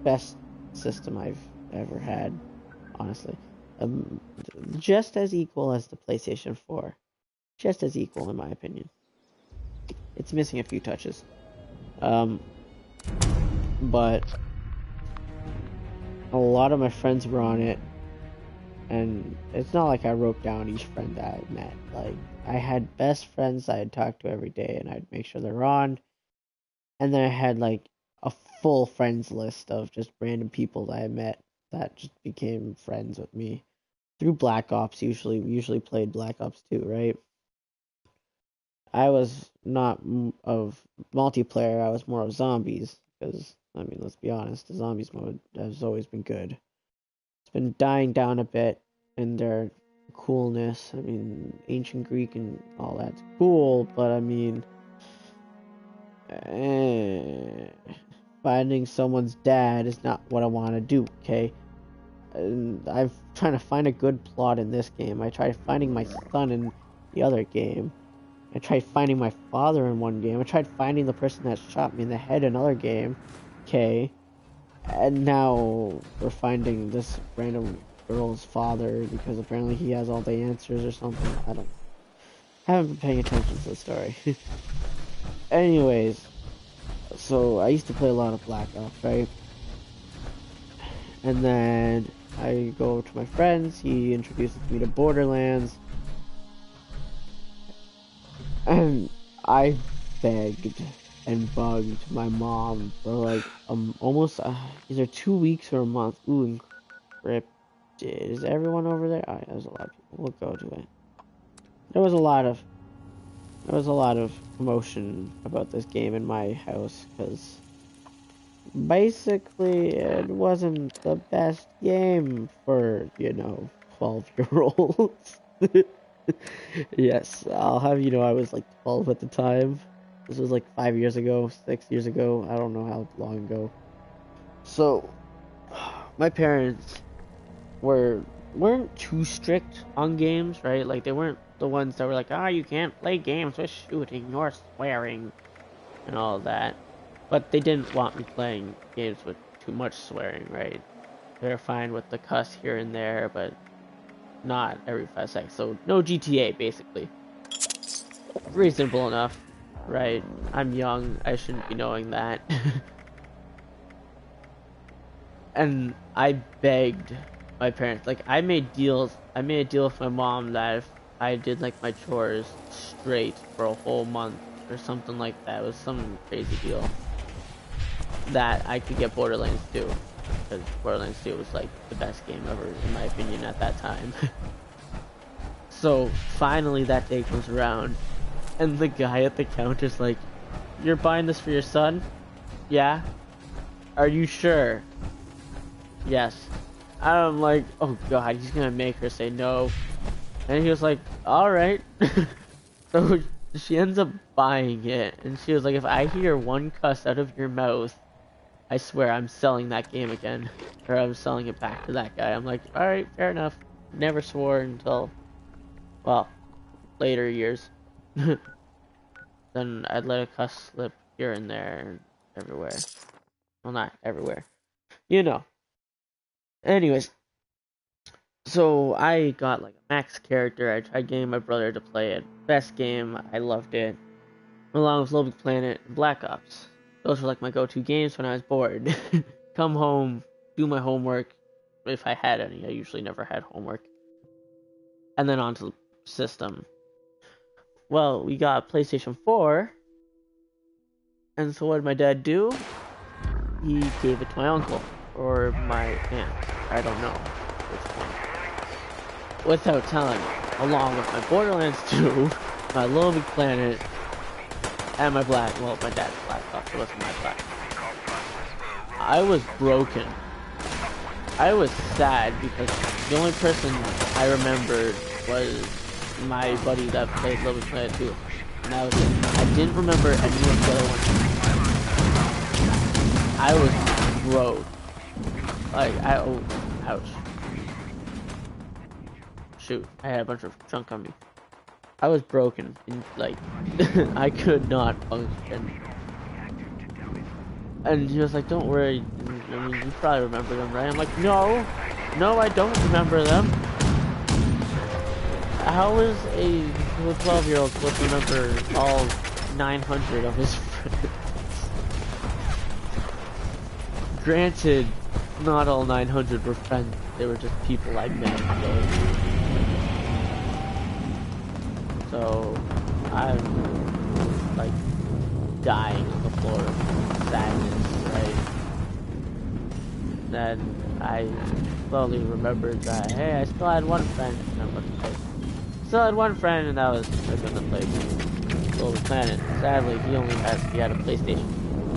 Best system I've ever had, honestly. Just as equal as the PlayStation 4. Just as equal, in my opinion. It's missing a few touches. But a lot of my friends were on it, and it's not like I wrote down each friend that I met. Like, I had best friends I'd talk to every day, and I'd make sure they're on. And then I had, like, a full friends list of just random people that I met that just became friends with me through Black Ops. We usually played Black Ops 2, right? I was not of multiplayer. I was more of zombies because, I mean, let's be honest, the zombies mode has always been good. It's been dying down a bit in their coolness. I mean, ancient Greek and all that's cool, but I mean, finding someone's dad is not what I want to do, okay? And I'm trying to find a good plot in this game. I tried finding my son in the other game. I tried finding my father in one game. I tried finding the person that shot me in the head in another game. Okay. And now we're finding this random girl's father because apparently he has all the answers or something. I haven't been paying attention to the story. Anyways, so I used to play a lot of Black Ops, right? And then I go to my friends, he introduces me to Borderlands, and I begged and bugged my mom for like almost either 2 weeks or a month. Ooh, encrypted. Is everyone over there? Oh, yeah, there's a lot of people. We'll go to it. There was a lot of commotion about this game in my house because basically it wasn't the best game for 12-year-olds. Yes, I'll have you know I was like 12 at the time. This was like 5 years ago, 6 years ago. I don't know how long ago. So my parents weren't too strict on games, right? Like they weren't the ones that were like, ah, you can't play games with shooting or swearing and all of that. But they didn't want me playing games with too much swearing, right? They're fine with the cuss here and there, but not every 5 seconds. So no GTA, basically. Reasonable enough, right? I'm young, I shouldn't be knowing that. And I begged my parents, like I made a deal with my mom that if I did like my chores straight for a whole month or something like that, it was some crazy deal, that I could get Borderlands 2, because Borderlands 2 was like the best game ever in my opinion at that time. So finally that day comes around, and the guy at the counter's like, "You're buying this for your son? Yeah? Are you sure?" "Yes." I'm like, oh god, he's gonna make her say no. And he was like, alright. So she ends up buying it, and she was like, if I hear one cuss out of your mouth, I swear I'm selling that game again. Or I'm selling it back to that guy. I'm like, alright, fair enough. Never swore until, well, later years. Then I'd let a cuss slip here and there and everywhere. Well, not everywhere. You know. Anyways, so I got like a max character. I tried getting my brother to play it. Best game. I loved it. Along with Little Big Planet and Black Ops. Those were like my go-to games when I was bored. Come home, do my homework. If I had any. I usually never had homework. And then onto the system. Well, we got PlayStation 4. And so what did my dad do? He gave it to my uncle. Or my aunt. I don't know which one. Without telling me. Along with my Borderlands 2, my Little Big Planet, and my my dad's Black Ops. It wasn't my Black. I was broken. I was sad because the only person I remembered was my buddy that played Little Big Planet 2. And that was it. I didn't remember any of the other ones. I was broke. Like, ouch. Shoot, I had a bunch of junk on me. I was broken, and, like, I could not function. And he was like, don't worry, I mean, you probably remember them, right? I'm like, no, I don't remember them. How is a 12-year-old supposed to remember all 900 of his friends? Granted, not all 900 were friends, they were just people I met. So I'm like dying on the floor of sadness, right? Then I slowly remembered that, hey, I still had one friend, and I'm looking at still had one friend, and that was the place, Little Big Planet. Sadly, he had a PlayStation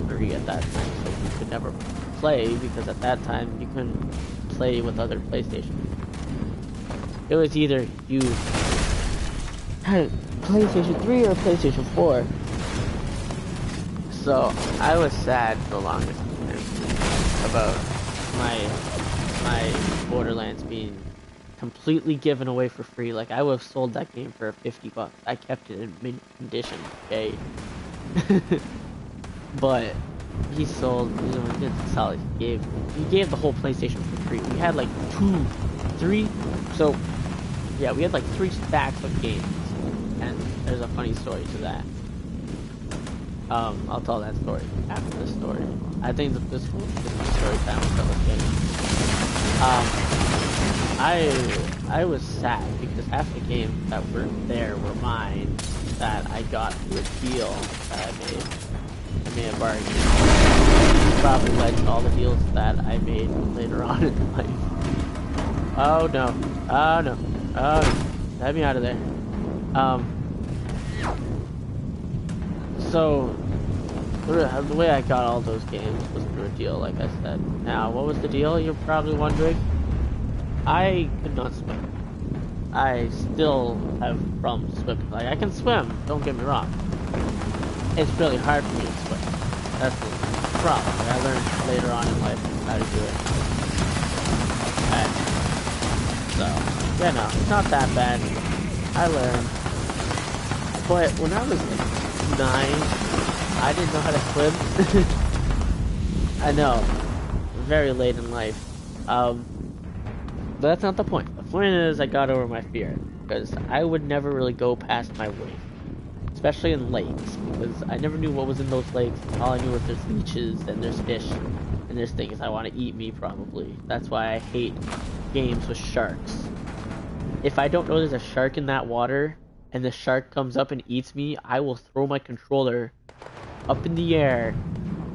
3 at that time, so he could never play, because at that time you couldn't play with other PlayStations. It was either you had a PlayStation 3 or a PlayStation 4. So I was sad for the longest time about my Borderlands being completely given away for free. Like, I would have sold that game for $50. I kept it in mint condition, okay? But he sold, he didn't sell it. He gave the whole PlayStation for free. We had like 3 stacks of games, and there's a funny story to that. I'll tell that story after this story. I think that this is my story time with those games. I was sad because half the games that were there were mine that I got through a deal that I made. I made a bargain. Probably led to all the deals that I made later on in life. Oh no. Oh no. Oh no. Let me out of there. So the way I got all those games was through a deal, like I said. Now, what was the deal, you're probably wondering? I could not swim. I still have problems swimming. Like, I can swim, don't get me wrong. It's really hard for me to swim. That's the problem. I learned later on in life how to do it. Okay. So, yeah, no, it's not that bad. I learned. But when I was like 9, I didn't know how to swim. I know. Very late in life. But that's not the point. The point is I got over my fear. Because I would never really go past my waist. Especially in lakes. Because I never knew what was in those lakes. All I knew was there's leeches and there's fish. And there's things that want to eat me probably. That's why I hate games with sharks. If I don't know there's a shark in that water, and the shark comes up and eats me, I will throw my controller up in the air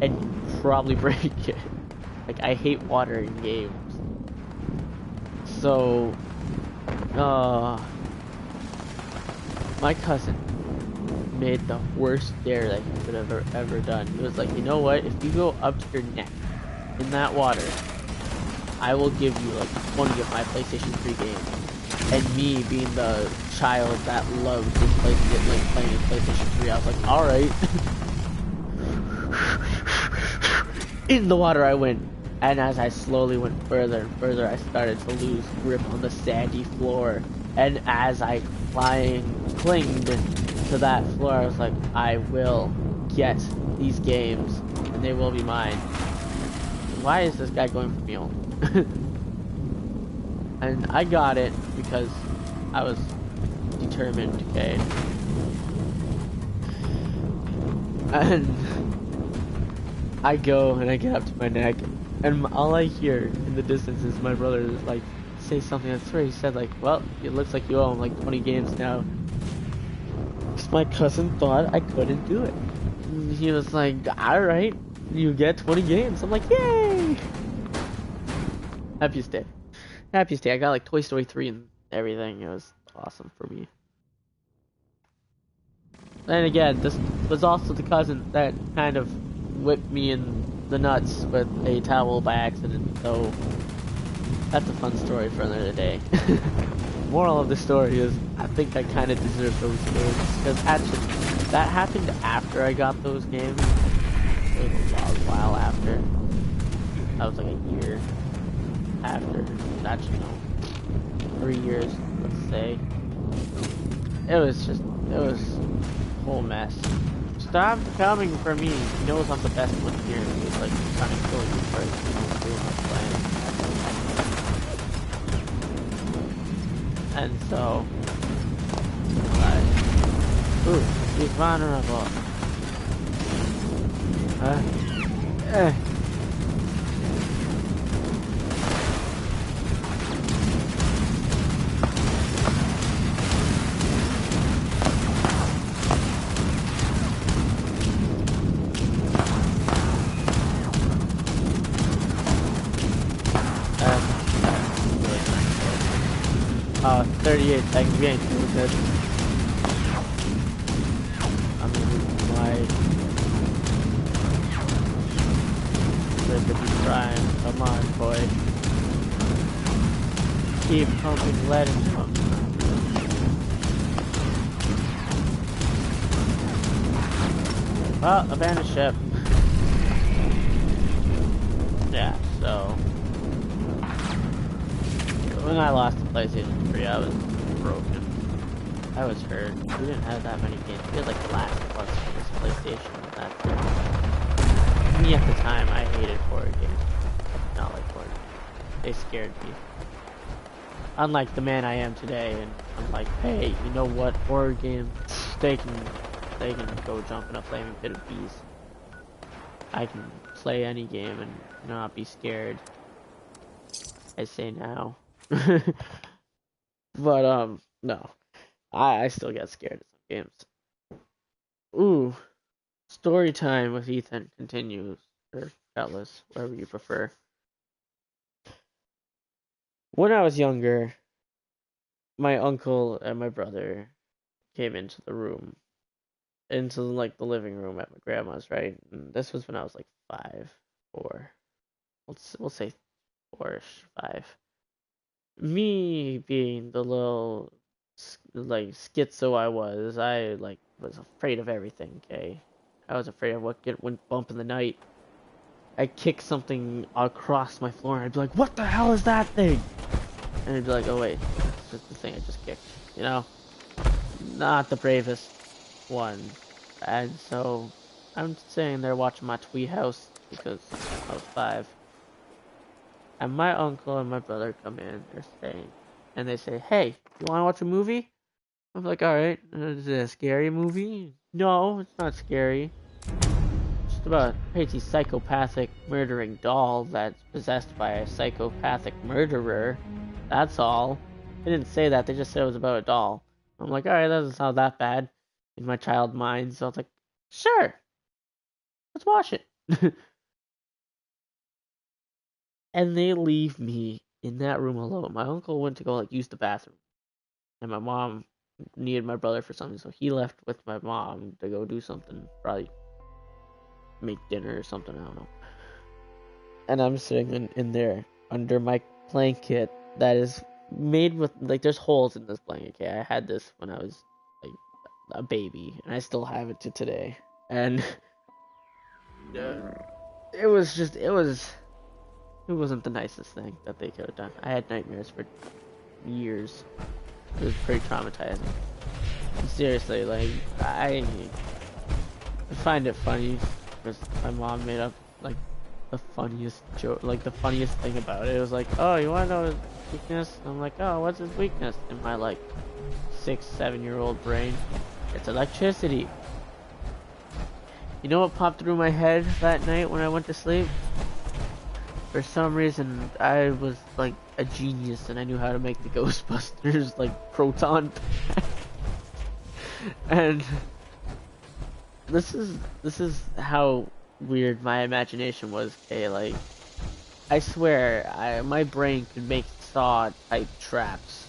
and probably break it. Like, I hate water in games. So, my cousin made the worst dare that he could have ever done. He was like, you know what, if you go up to your neck in that water, I will give you like 20 of my PlayStation 3 games. And me being the child that loved his playing his PlayStation 3, I was like, alright. In the water I went. And as I slowly went further and further, I started to lose grip on the sandy floor. And as I clinged to that floor, I was like, I will get these games, and they will be mine. Why is this guy going for me only? And I got it because I was determined, okay? And I go and I get up to my neck, and all I hear in the distance is my brother like say something. I swear he said like, well, it looks like you owe him like 20 games now. Because my cousin thought I couldn't do it. And he was like, alright, you get 20 games. I'm like, yay! Happiest day. Happiest day. I got like Toy Story 3 and everything. It was awesome for me. And again, this was also the cousin that kind of whipped me in the nuts with a towel by accident, so that's a fun story for another day. Moral of the story is, I think I kind of deserve those games, because actually, that happened after I got those games. It was a while after. That was like a year after. Actually, no. 3 years, let's say. It was a whole mess. Stop coming for me. He knows I'm the best one here. He's like trying to kill you first. You don't do my plan. And so, like, ooh, he's vulnerable. Oh, 38 seconds, we ain't doing good. I'm gonna lose my Liberty Prime. Come on, boy. Keep pumping lead into him. Well, abandoned ship. Yeah, so when I lost the PlayStation 3, I was broken. I was hurt. We didn't have that many games. We had like the last plus for this PlayStation. That's it. Me at the time, I hated horror games. I did not like horror games. They scared me. Unlike the man I am today, and I'm like, hey, you know what? Horror games, they can go jump in a flaming pit of bees. I can play any game and not be scared. I say now. But no, I still get scared of some games. Ooh, story time with Ethan continues, or Atlas, whatever you prefer. When I was younger, my uncle and my brother came into the room, into like the living room at my grandma's, right? And this was when I was like 5, 4. We'll say 4ish, 5. Me being the little like schizo I like was afraid of everything. Okay, I was afraid of what went bump in the night. I'd kick something across my floor and I'd be like, "What the hell is that thing?" And I'd be like, "Oh wait, it's just the thing I just kicked." You know, not the bravest one. And so I'm sitting there watching my Treehouse because I was 5. And my uncle and my brother come in, they're staying, and they say, "Hey, you want to watch a movie?" I'm like, "Alright, is it a scary movie?" "No, it's not scary. It's just about a crazy psychopathic murdering doll that's possessed by a psychopathic murderer. That's all." They didn't say that, they just said it was about a doll. I'm like, "Alright, that doesn't sound that bad," in my child mind, so I was like, "Sure, let's watch it." And they leave me in that room alone. My uncle went to go like use the bathroom, and my mom needed my brother for something, so he left with my mom to go do something, probably make dinner or something. I don't know. And I'm sitting in there under my blanket that is made with like there's holes in this blanket. Okay, I had this when I was like a baby, and I still have it to today. And it was just it wasn't the nicest thing that they could have done. I had nightmares for years. It was pretty traumatizing. Seriously, like I find it funny because my mom made up like the funniest joke, like the funniest thing about it. It was like, "Oh, you want to know his weakness?" I'm like, "Oh, what's his weakness?" In my like 6, 7-year-old brain, it's electricity. You know what popped through my head that night when I went to sleep? For some reason, I was like a genius and I knew how to make the Ghostbusters like proton pack. And this is how weird my imagination was. Okay, like I swear, my brain could make saw type traps,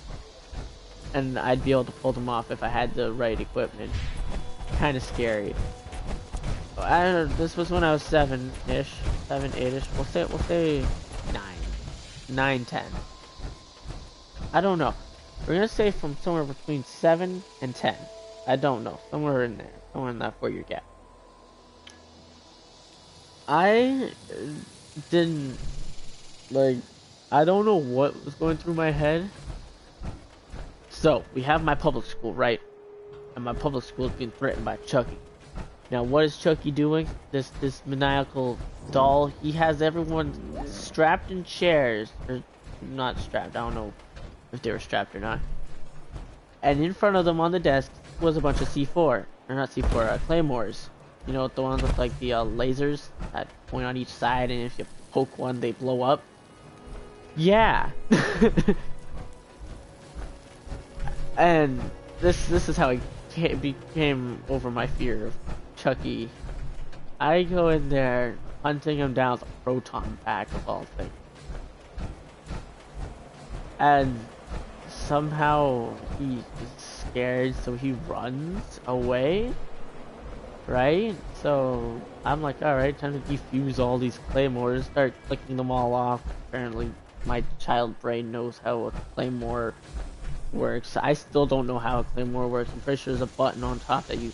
and I'd be able to pull them off if I had the right equipment. Kind of scary. I don't know. This was when I was 7-ish, 7, 8-ish. We'll say 9, 9, 10. I don't know. We're gonna say from somewhere between 7 and 10. I don't know. Somewhere in there. Somewhere in that 4-year gap. I didn't, like, I don't know what was going through my head. So, we have my public school, right? And my public school is being threatened by Chucky. Now, what is Chucky doing? This maniacal doll, he has everyone strapped in chairs. Or not strapped, I don't know if they were strapped or not. And in front of them on the desk was a bunch of C4. Or not C4, Claymores. You know, the ones with like the lasers that point on each side, and if you poke one, they blow up. Yeah. And this is how it became over my fear of Chucky. I go in there hunting him down with a proton pack of all things. And somehow he's scared, so he runs away. Right? So I'm like, alright, time to defuse all these claymores, start clicking them all off. Apparently my child brain knows how a claymore works. I still don't know how a claymore works. I'm pretty sure there's a button on top that you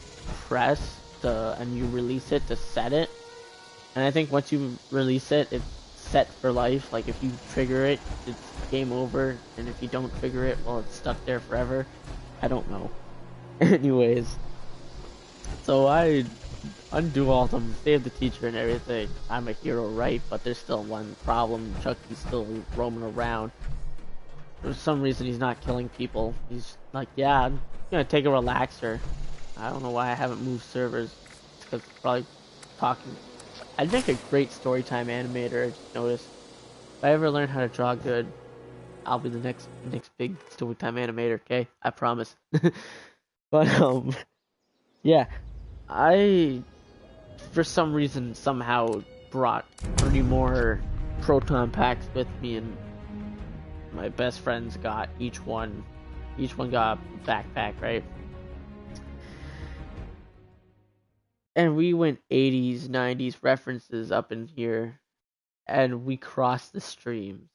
press and you release it to set it. And I think once you release it, it's set for life. Like if you trigger it, it's game over. And if you don't trigger it, well, it's stuck there forever. I don't know. Anyways. So I undo all of them, save the teacher and everything. I'm a hero, right? But there's still one problem. Chucky's still roaming around. For some reason, he's not killing people. He's like, yeah, I'm gonna take a relaxer. I don't know why I haven't moved servers. It's because probably talking. I'd make a great storytime animator, I just noticed. If I ever learn how to draw good, I'll be the next big story time animator. Okay, I promise. But yeah, I for some reason somehow brought 30 more proton packs with me, and my best friends got each one got a backpack, right? And we went 80s, 90s references up in here, and we crossed the streams.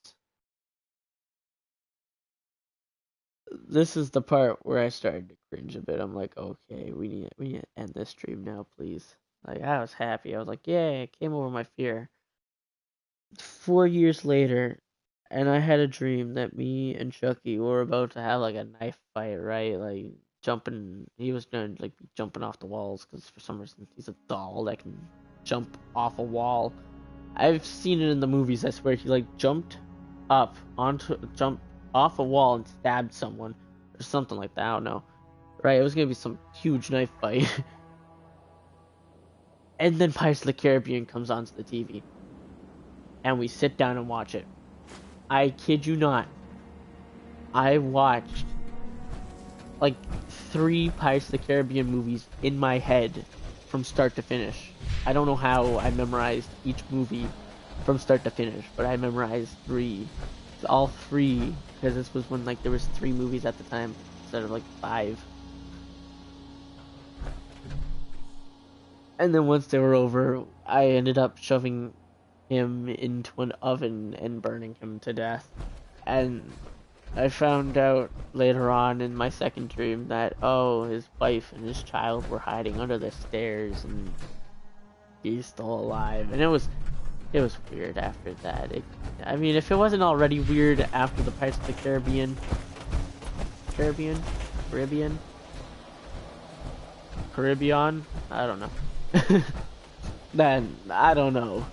This is the part where I started to cringe a bit. I'm like, okay, we need to end this stream now, please. Like, I was happy. I was like, yeah, it came over my fear. 4 years later, and I had a dream that me and Chucky were about to have like a knife fight, right? Like jumping, he was gonna like be jumping off the walls because for some reason he's a doll that can jump off a wall. I've seen it in the movies. I swear he like jumped off a wall and stabbed someone or something like that. I don't know. Right? It was gonna be some huge knife fight. And then Pirates of the Caribbean comes onto the TV, and we sit down and watch it. I kid you not. I watched like 3 Pirates of the Caribbean movies in my head from start to finish. I don't know how I memorized each movie from start to finish, but I memorized 3. All 3, because this was when like there was 3 movies at the time instead of like 5. And then once they were over, I ended up shoving him into an oven and burning him to death. And I found out later on in my second dream that, oh, his wife and his child were hiding under the stairs and he's still alive. And it was weird after that. I mean, if it wasn't already weird after the Pirates of the Caribbean, I don't know. Then I don't know,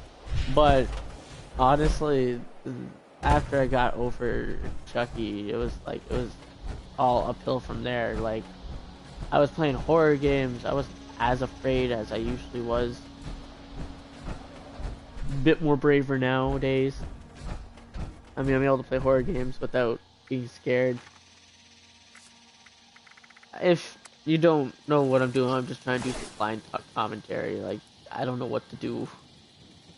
but honestly, after I got over Chucky, it was all uphill from there. Like, I was playing horror games. I wasn't as afraid as I usually was. A bit more braver nowadays. I mean, I'm able to play horror games without being scared. If you don't know what I'm doing, I'm just trying to do some blind commentary. Like, I don't know what to do.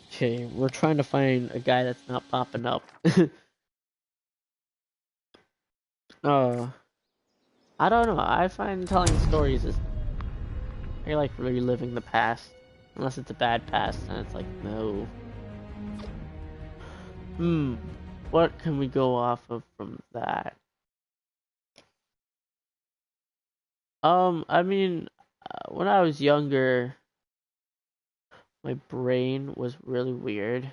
Okay, we're trying to find a guy that's not popping up. I don't know. I find telling stories is I like reliving the past. Unless it's a bad past, and it's like, no. What can we go off of from that? I mean, when I was younger, my brain was really weird.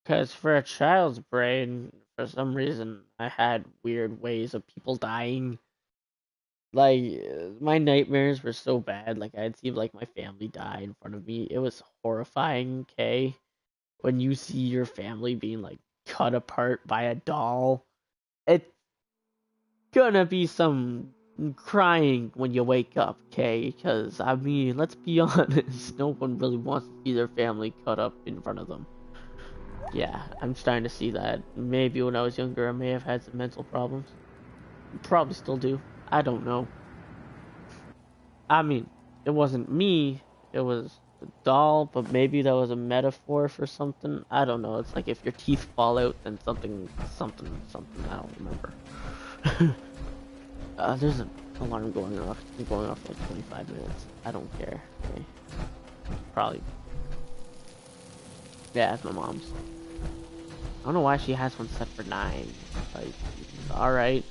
Because for a child's brain, for some reason, I had weird ways of people dying. Like, my nightmares were so bad. Like, I'd see like my family die in front of me. It was horrifying, okay? When you see your family being like cut apart by a doll, it's gonna be some crying when you wake up, okay? Because, I mean, let's be honest, no one really wants to see their family cut up in front of them. Yeah, I'm starting to see that. Maybe when I was younger, I may have had some mental problems. Probably still do. I don't know. I mean, it wasn't me, it was the doll, but maybe that was a metaphor for something. I don't know. It's like if your teeth fall out, then something. I don't remember. There's an alarm going off. It's been going off for like 25 minutes. I don't care. Okay. Probably. Yeah, it's my mom's. I don't know why she has one set for 9. Like, alright.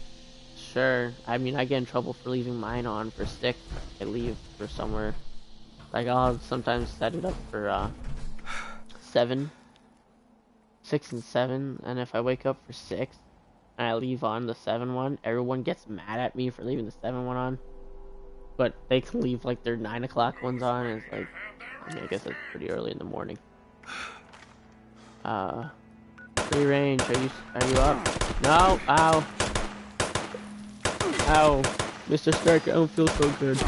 Sure. I mean, I get in trouble for leaving mine on for 6. I leave for somewhere. Like, I'll sometimes set it up for 7. 6 and 7. And if I wake up for 6 and I leave on the 7 one, everyone gets mad at me for leaving the 7 one on. But they can leave like their 9 o'clock ones on, and it's like, I mean, I guess it's pretty early in the morning. Free range, are you up? No! Ow! Ow! Mr. Stark, I don't feel so good.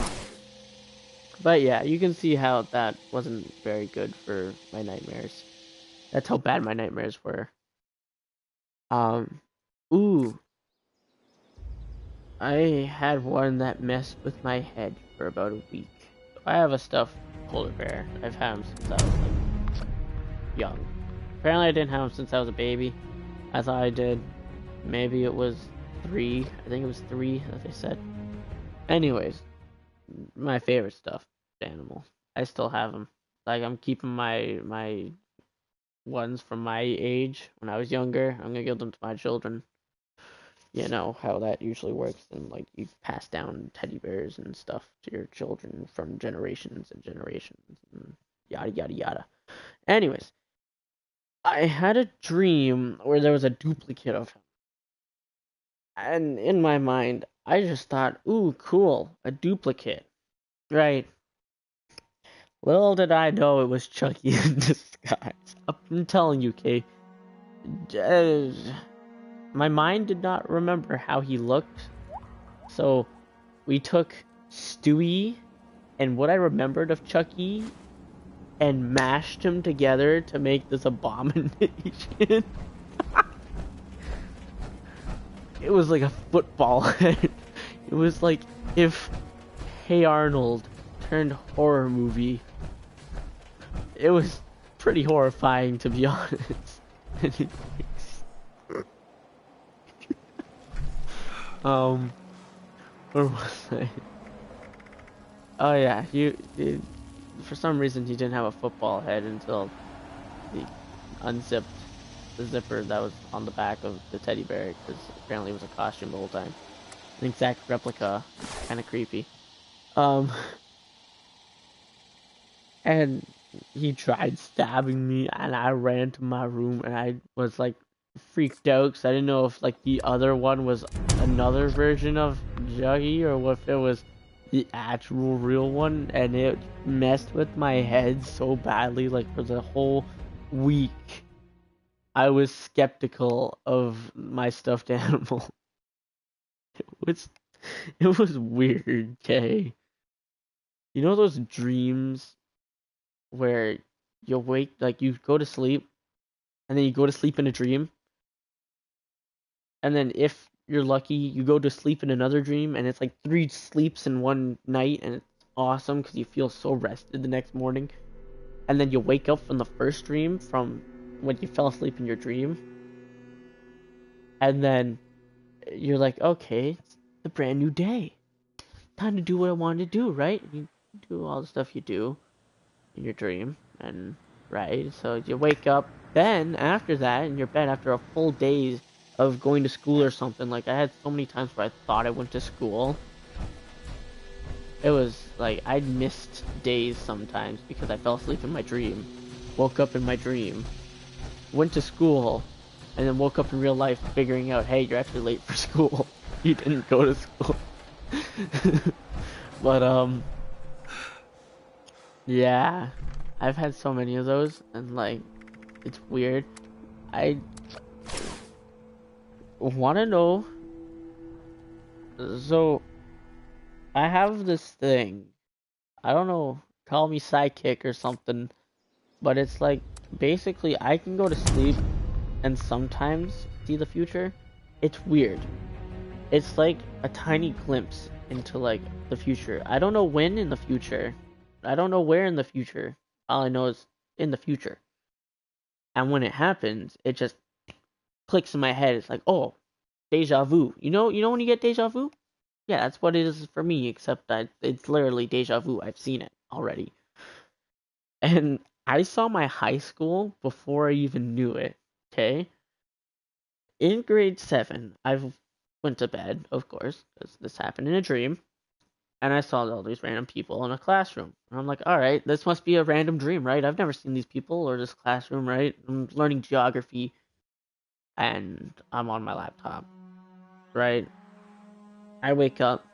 But yeah, you can see how that wasn't very good for my nightmares. That's how bad my nightmares were. Ooh, I had one that messed with my head for about a week. I have a stuffed polar bear. I've had him since I was like young. Apparently I didn't have him since I was a baby. I thought I did. Maybe it was 3. I think it was 3 that they said. Anyways, my favorite stuffed animal. I still have them. Like I'm keeping my ones from my age when I was younger. I'm gonna give them to my children. You know how that usually works, and like you pass down teddy bears and stuff to your children from generations and generations, and yada yada yada. Anyways, I had a dream where there was a duplicate of him, and in my mind, I just thought, "Ooh, cool, a duplicate." Right. Little did I know it was Chucky in disguise. I'm telling you, Kay. Uh, my mind did not remember how he looked, so we took Stewie and what I remembered of Chucky and mashed him together to make this abomination. It was like a football head. It was like if Hey Arnold turned horror movie. It was pretty horrifying, to be honest. Where was I? Oh yeah, for some reason he didn't have a football head until he unzipped the zipper that was on the back of the teddy bear, because apparently it was a costume the whole time. An exact replica, kind of creepy. And he tried stabbing me, and I ran to my room, and I was like freaked out because I didn't know if like the other one was another version of Juggy or if it was the actual real one, and it messed with my head so badly. Like for the whole week, I was skeptical of my stuffed animal. It it was weird, okay? You know those dreams where you wake, like you go to sleep, and then you go to sleep in a dream, and then if you're lucky, you go to sleep in another dream, and it's like 3 sleeps in one night, and it's awesome because you feel so rested the next morning, and then you wake up from the first dream from when you fell asleep in your dream, and then you're like, okay, it's a brand new day, time to do what I wanted to do, right? You do all the stuff you do in your dream, and right, so you wake up then after that in your bed after a full day of going to school or something. Like I had so many times where I thought I went to school. It was like I'd missed days sometimes because I fell asleep in my dream, woke up in my dream, went to school, and then woke up in real life figuring out, hey, you're actually late for school. You didn't go to school. But yeah, I've had so many of those, and like, it's weird. I want to know. So, I have this thing. I don't know, call me psychic or something, but it's like, basically, I can go to sleep and sometimes see the future. It's weird. It's like a tiny glimpse into like the future. I don't know when in the future. I don't know where in the future. All I know is in the future. And when it happens, it just clicks in my head. It's like, oh, deja vu. You know when you get deja vu? Yeah, that's what it is for me, except that it's literally deja vu. I've seen it already. And I saw my high school before I even knew it. Okay? In grade 7, I went to bed, of course, because this happened in a dream. And I saw all these random people in a classroom. And I'm like, alright, this must be a random dream, right? I've never seen these people or this classroom, right? I'm learning geography, and I'm on my laptop, right? I wake up.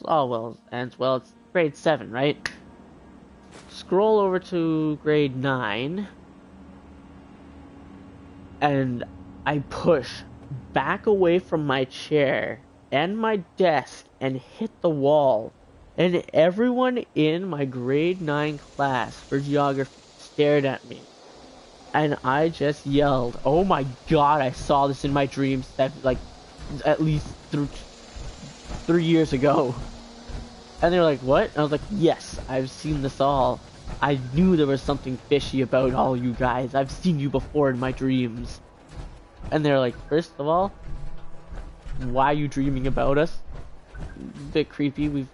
Oh, well, and well, it's grade 7, right? Scroll over to grade 9, and I push back away from my chair and my desk and hit the wall. And everyone in my grade 9 class for geography stared at me. And I just yelled, "Oh my god, I saw this in my dreams that like at least through 3 years ago." And they were like, "What?" And I was like, "Yes, I've seen this all. I knew there was something fishy about all you guys. I've seen you before in my dreams." And they're like, "First of all, why are you dreaming about us? Bit creepy. We've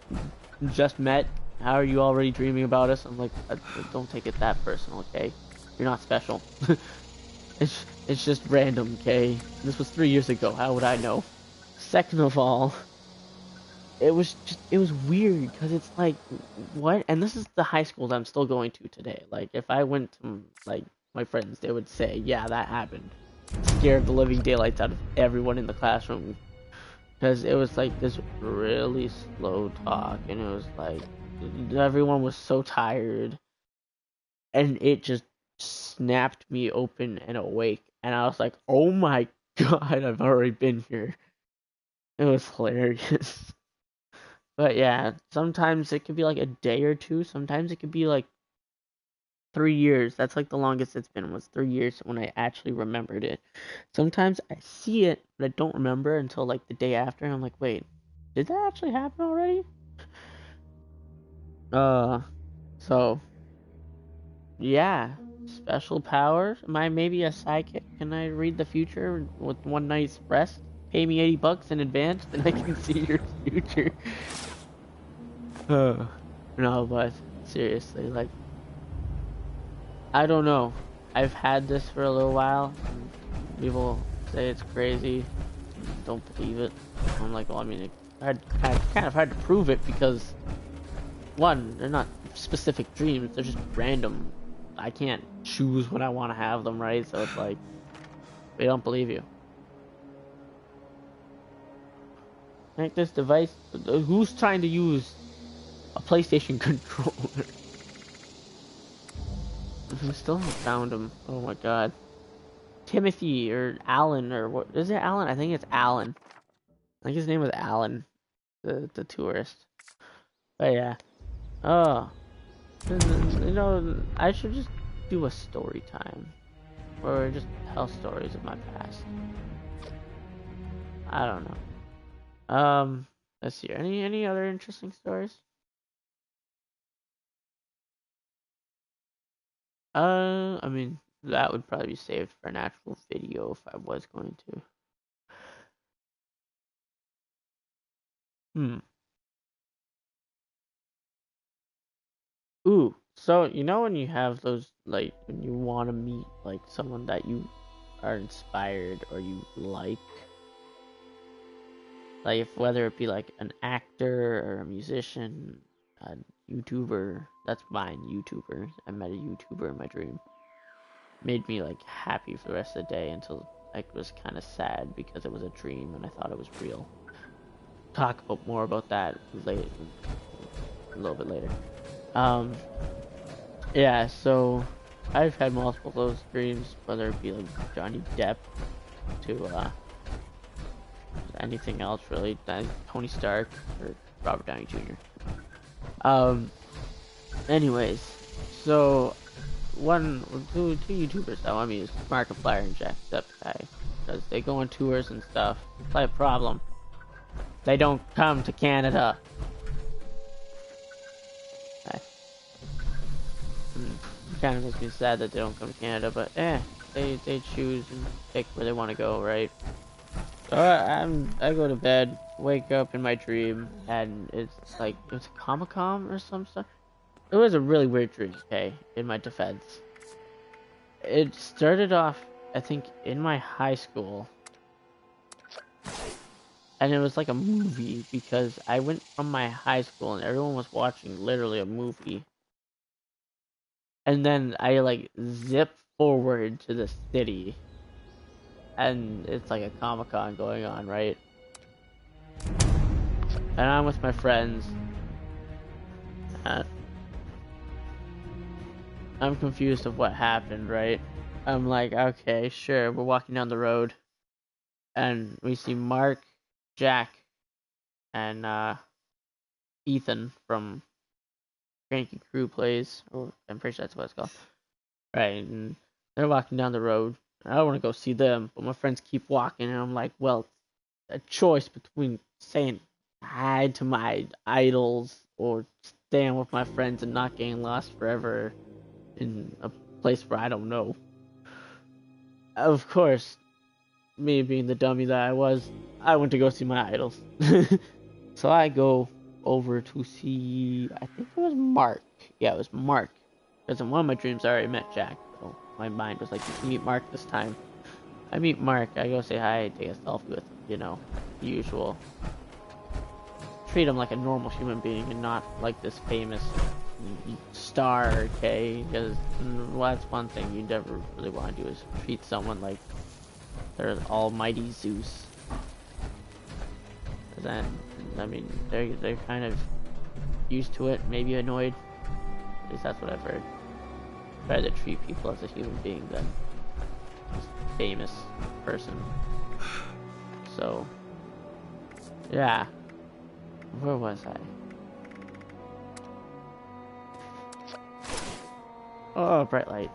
just met. How are you already dreaming about us?" I'm like, "Don't take it that personal, okay? You're not special. It's just random, okay? This was 3 years ago. How would I know?" Second of all, it was weird because it's like, what? And this is the high school that I'm still going to today. Like, if I went to like my friends, they would say, "Yeah, that happened." Scared the living daylights out of everyone in the classroom because it was like this really slow talk, and it was like everyone was so tired, and it just snapped me open and awake, and I was like, "Oh my god, I've already been here." It was hilarious. But yeah, sometimes it could be like a day or two. Sometimes it could be like 3 years. That's like the longest it's been, was 3 years when I actually remembered it. Sometimes I see it, but I don't remember until like the day after, and I'm like, wait, did that actually happen already? Uh, so yeah, special powers. Am I maybe a psychic? Can I read the future with one night's rest? Pay me $80 in advance, then I can see your future. No, but seriously, like, I don't know. I've had this for a little while. And people say it's crazy. Don't believe it. I'm like, well, I mean, I kind of hard to prove it because, one, they're not specific dreams. They're just random. I can't choose when I want to have them, right? So it's like, they don't believe you. Like this device, who's trying to use a PlayStation controller? We still haven't found him. Oh my god. Timothy or Alan or what is it? Alan? I think it's Alan. I think his name was Alan, the tourist. But yeah. Oh, you know, I should just do a story time, or just tell stories of my past. I don't know. Let's see. Any other interesting stories? I mean, that would probably be saved for an actual video if I was going to. Hmm. Ooh. So you know when you have those, like, when you want to meet like someone that you are inspired or you like if whether it be like an actor or a musician, a YouTuber. That's mine, YouTuber. I met a YouTuber in my dream. Made me like happy for the rest of the day until I was kind of sad because it was a dream and I thought it was real. Talk about more about that later, a little bit later. Um, yeah. So I've had multiple of those dreams, whether it be like Johnny Depp to anything else really, Tony Stark or Robert Downey Jr. Um, anyways, so two YouTubers that want me is Markiplier and Jacksepticeye because they go on tours and stuff. Play a problem. They don't come to Canada. I, kind of makes me sad that they don't come to Canada, but they choose and pick where they want to go, right? So I go to bed, wake up in my dream, and it's like it was a Comic-Con or some stuff. It was a really weird dream, okay, in my defense. It started off, I think, in my high school, and it was like a movie because I went from my high school and everyone was watching literally a movie, and then I like zip forward to the city, and it's like a Comic-Con going on, right? And I'm with my friends. Uh, I'm confused of what happened, right? I'm like, okay, sure. We're walking down the road, and we see Mark, Jack, and Ethan from Cranky Crew Plays, or I'm pretty sure that's what it's called. Right, and They're walking down the road. I don't want to go see them, but my friends keep walking, and I'm like, well, a choice between saying hi to my idols or staying with my friends and not getting lost forever in a place where I don't know. Of course, me being the dummy that I was, I went to go see my idols. So I go over to see, I think it was Mark. Yeah, it was Mark. Because in one of my dreams I already met Jack. So my mind was like, you can meet Mark this time. I meet Mark, I go say hi, take a selfie with him, you know, the usual. Treat him like a normal human being and not like this famous star, okay? Because well, that's one thing you never really want to do is treat someone like they're almighty Zeus. Then, I mean, they're kind of used to it, maybe annoyed. At least that's what I've heard. Try to treat people as a human being than just a famous person. So, yeah. Where was I? Oh, bright light.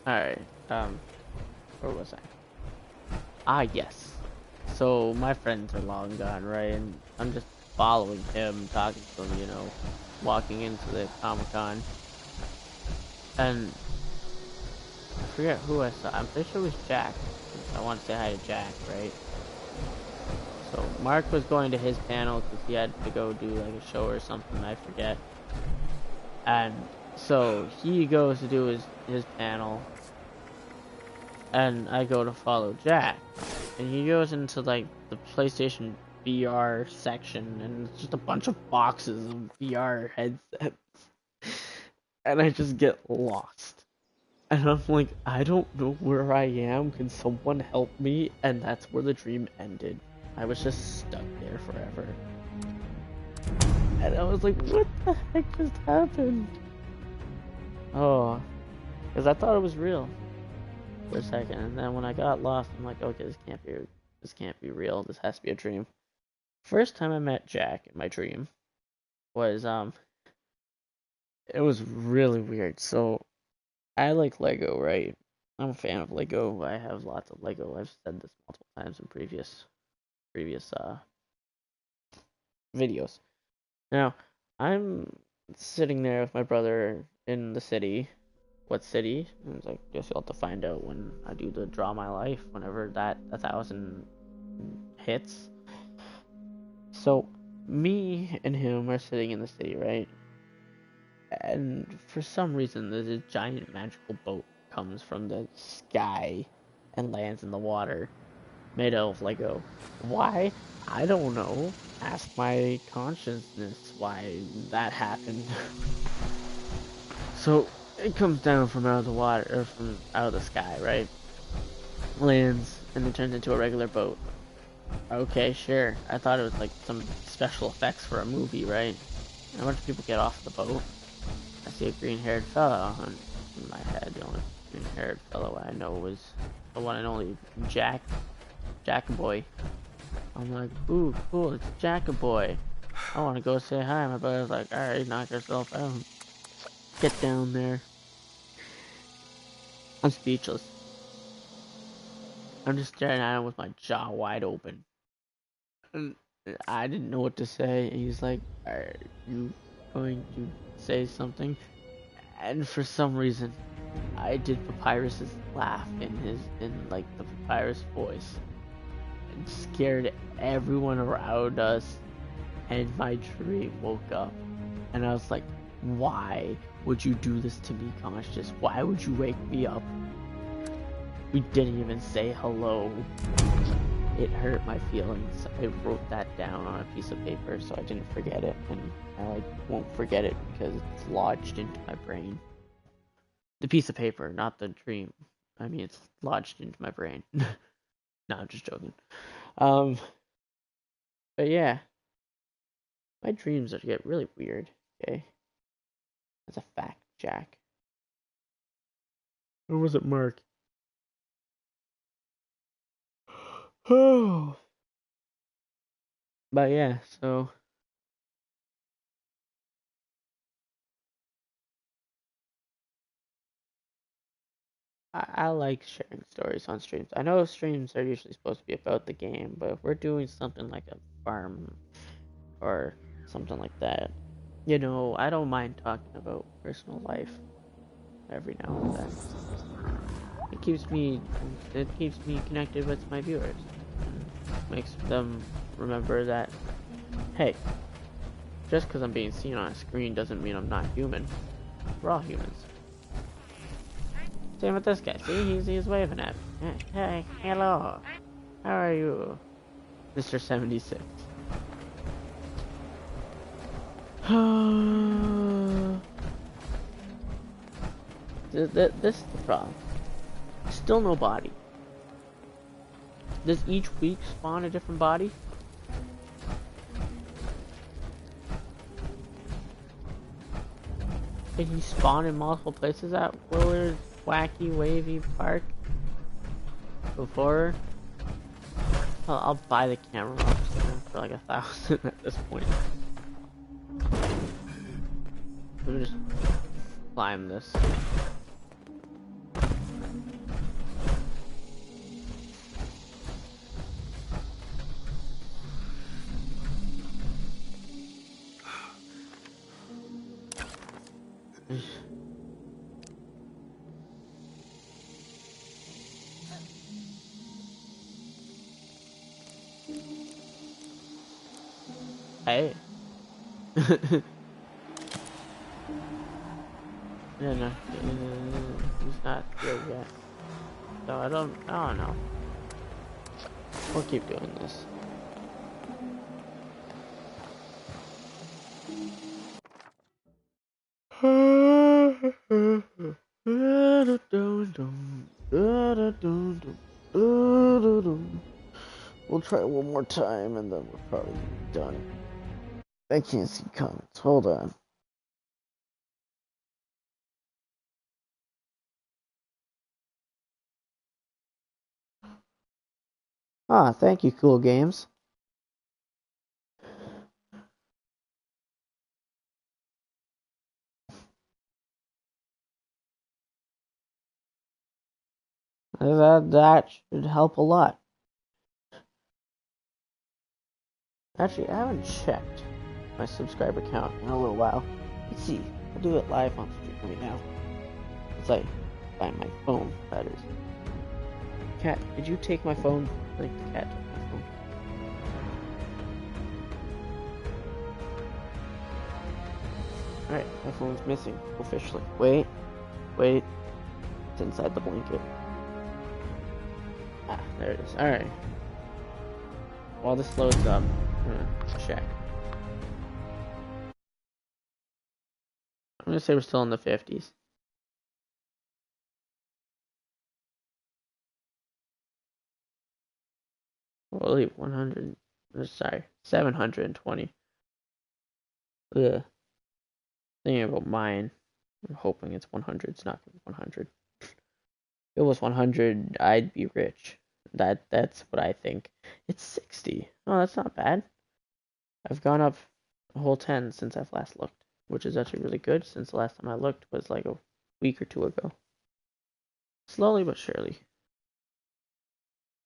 Alright, where was I? Ah, yes. So, my friends are long gone, right? And I'm just following him, talking to him, you know, walking into the Comic-Con. And I forget who I saw. I'm pretty sure it was Jack. I want to say hi to Jack, right? So, Mark was going to his panel because he had to go do like a show or something, I forget. And so, he goes to do his panel. And I go to follow Jack. And he goes into like the PlayStation VR section and it's just a bunch of boxes of VR headsets. And I just get lost. And I'm like, I don't know where I am. Can someone help me? And that's where the dream ended. I was just stuck there forever. And I was like, what the heck just happened? Oh, because I thought it was real for a second, and then when I got lost, I'm like, okay, this can't be real. This has to be a dream. First time I met Jack in my dream was it was really weird. So I like Lego, right? I'm a fan of Lego. I have lots of Lego. I've said this multiple times in previous videos. Now I'm sitting there with my brother in the city. What city? And it's like, guess you'll have to find out when I do the Draw My Life, whenever that 1,000 hits. So, me and him are sitting in the city, right? And for some reason, there's a giant magical boat comes from the sky and lands in the water, made out of Lego. Why? I don't know. Ask my consciousness why that happened. So, it comes down from out of the water, or from out of the sky, right? Lands, and then turns into a regular boat. Okay, sure. I thought it was like some special effects for a movie, right? And a bunch of people get off the boat. I see a green-haired fella, and in my head, the only green-haired fellow I know was the one and only Jack Boy. I'm like, ooh, cool, it's Jack-a-boy. I want to go say hi. My brother's like, alright, knock yourself out. Get down there. I'm speechless. I'm just staring at him with my jaw wide open. And I didn't know what to say. And he's like, are you going to say something? And for some reason, I did Papyrus's laugh in like the Papyrus voice. It scared everyone around us. And my dream woke up. And I was like, why would you do this to me, Conscious? Why would you wake me up? We didn't even say hello. It hurt my feelings. I wrote that down on a piece of paper so I didn't forget it, and I won't forget it because it's lodged into my brain. The piece of paper, not the dream. I mean, it's lodged into my brain. No, I'm just joking. But yeah, my dreams are get really weird. Okay, that's a fact, Jack. Or was it Mark? Oh. But yeah, so I like sharing stories on streams. I know streams are usually supposed to be about the game, but if we're doing something like a farm or something like that, you know, I don't mind talking about personal life every now and then. It keeps me connected with my viewers. It makes them remember that, hey, just because I'm being seen on a screen doesn't mean I'm not human. We're all humans. Same with this guy. See, he's waving at me. Hey, hello. How are you, Mr. 76? This is the problem. Still no body. Does each week spawn a different body? Did he spawn in multiple places at Willard's Wacky Wavy Park before? I'll buy the camera for like 1,000 at this point. Let me just climb this. Hey. No, he's not here yet. So I don't know. We'll keep doing this. We'll try one more time and then we're probably done. I can't see comments. Hold on. Ah, thank you, Cool Games. That should help a lot. Actually, I haven't checked my subscriber count in a little while. Let's see. I'll do it live on stream right now. It's like find my phone, that is. Cat, did you take my phone? I think the cat took my phone. Alright, my phone's missing, officially. Wait. It's inside the blanket. Ah, there it is. Alright. While this loads up, I'm gonna check. I'm gonna say we're still in the 50s. Holy 100. Sorry, 720. Ugh. Thinking about mine. I'm hoping it's 100. It's not gonna be 100. If it was 100, I'd be rich. That's what I think. It's 60. Oh, that's not bad. I've gone up a whole 10 since I've last looked, which is actually really good since the last time I looked was like a week or two ago. Slowly but surely.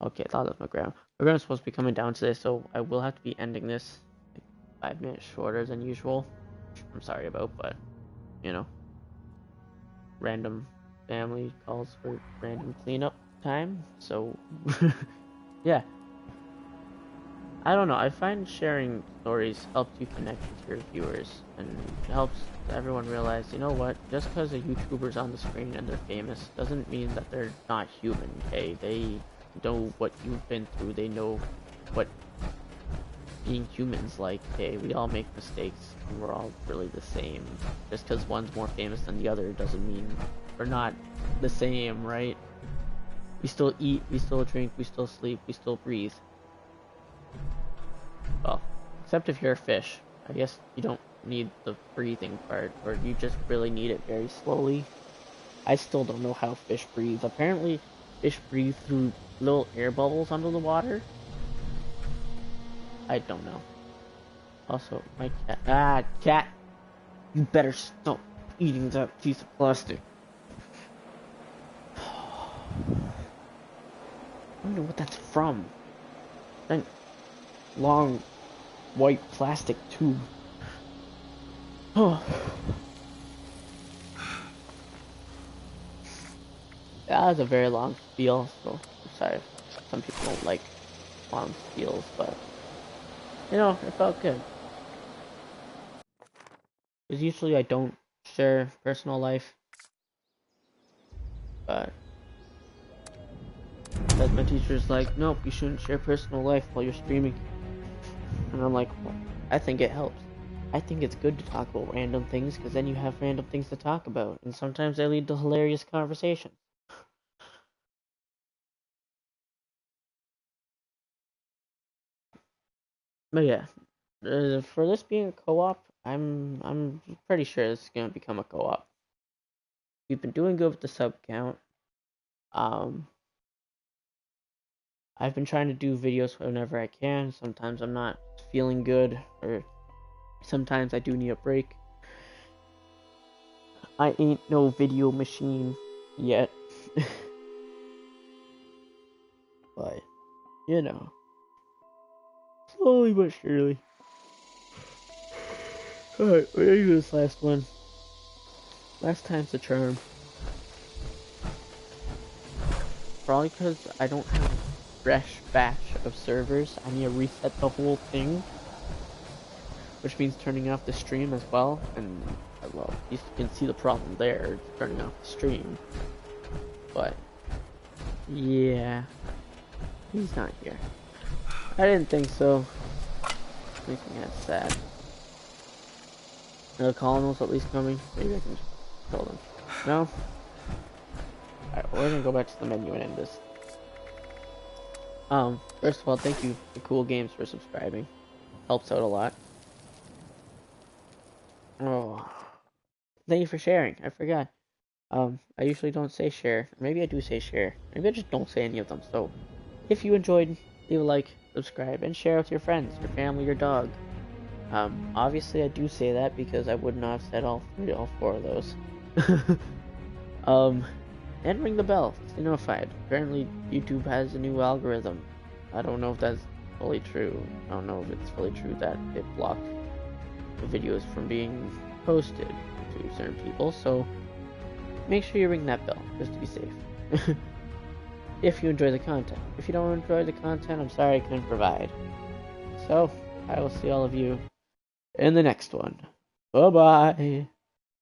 Okay, I thought that was McGrath. McGrath's supposed to be coming down today, so I will have to be ending this like 5 minutes shorter than usual. I'm sorry about, but you know, random family calls for random cleanup time. So yeah, I don't know. I find sharing stories helps you connect with your viewers and helps everyone realize, you know what? Just because a YouTuber's on the screen and they're famous doesn't mean that they're not human. Okay, they know what you've been through. They know what being humans like. Okay, we all make mistakes and we're all really the same. Just because one's more famous than the other doesn't mean we're not the same, right? We still eat, we still drink, we still sleep, we still breathe. Well, except if you're a fish. I guess you don't need the breathing part, or you just really need it very slowly. I still don't know how fish breathe. Apparently, fish breathe through little air bubbles under the water. I don't know. Also, my cat. Ah, cat! You better stop eating that piece of plastic. I don't know what that's from. That long white plastic tube. Oh. That was a very long spiel, so I'm sorry if some people don't like long spiels, but you know, it felt good. Because usually I don't share personal life, but because my teacher's like, nope, you shouldn't share personal life while you're streaming. And I'm like, well, I think it helps. I think it's good to talk about random things because then you have random things to talk about, and sometimes they lead to hilarious conversations. But yeah, for this being a co-op, I'm pretty sure this is gonna become a co-op. We've been doing good with the sub count. Um, I've been trying to do videos whenever I can. Sometimes I'm not feeling good, or sometimes I do need a break. I ain't no video machine yet. But, you know, slowly but surely. Alright, we're gonna do this last one. Last time's the charm. Probably because I don't have a fresh batch of servers. I need to reset the whole thing. Which means turning off the stream as well. And, well, you can see the problem there, turning off the stream. But, yeah. He's not here. I didn't think so. Makes me kind of sad. Are the colonels at least coming? Maybe I can just kill them. No? Alright, we're gonna go back to the menu and end this. First of all, thank you to Cool Games for subscribing. Helps out a lot. Oh. Thank you for sharing. I forgot. I usually don't say share. Maybe I do say share. Maybe I just don't say any of them. So, if you enjoyed, leave a like, subscribe, and share with your friends, your family, your dog. Obviously I do say that because I would not have said all 4 of those. And ring the bell to stay notified. Apparently YouTube has a new algorithm. I don't know if that's fully true. I don't know if it's fully true that it blocked the videos from being posted to certain people, so make sure you ring that bell, just to be safe. If you enjoy the content. If you don't enjoy the content, I'm sorry I couldn't provide. So, I will see all of you in the next one. Bye-bye!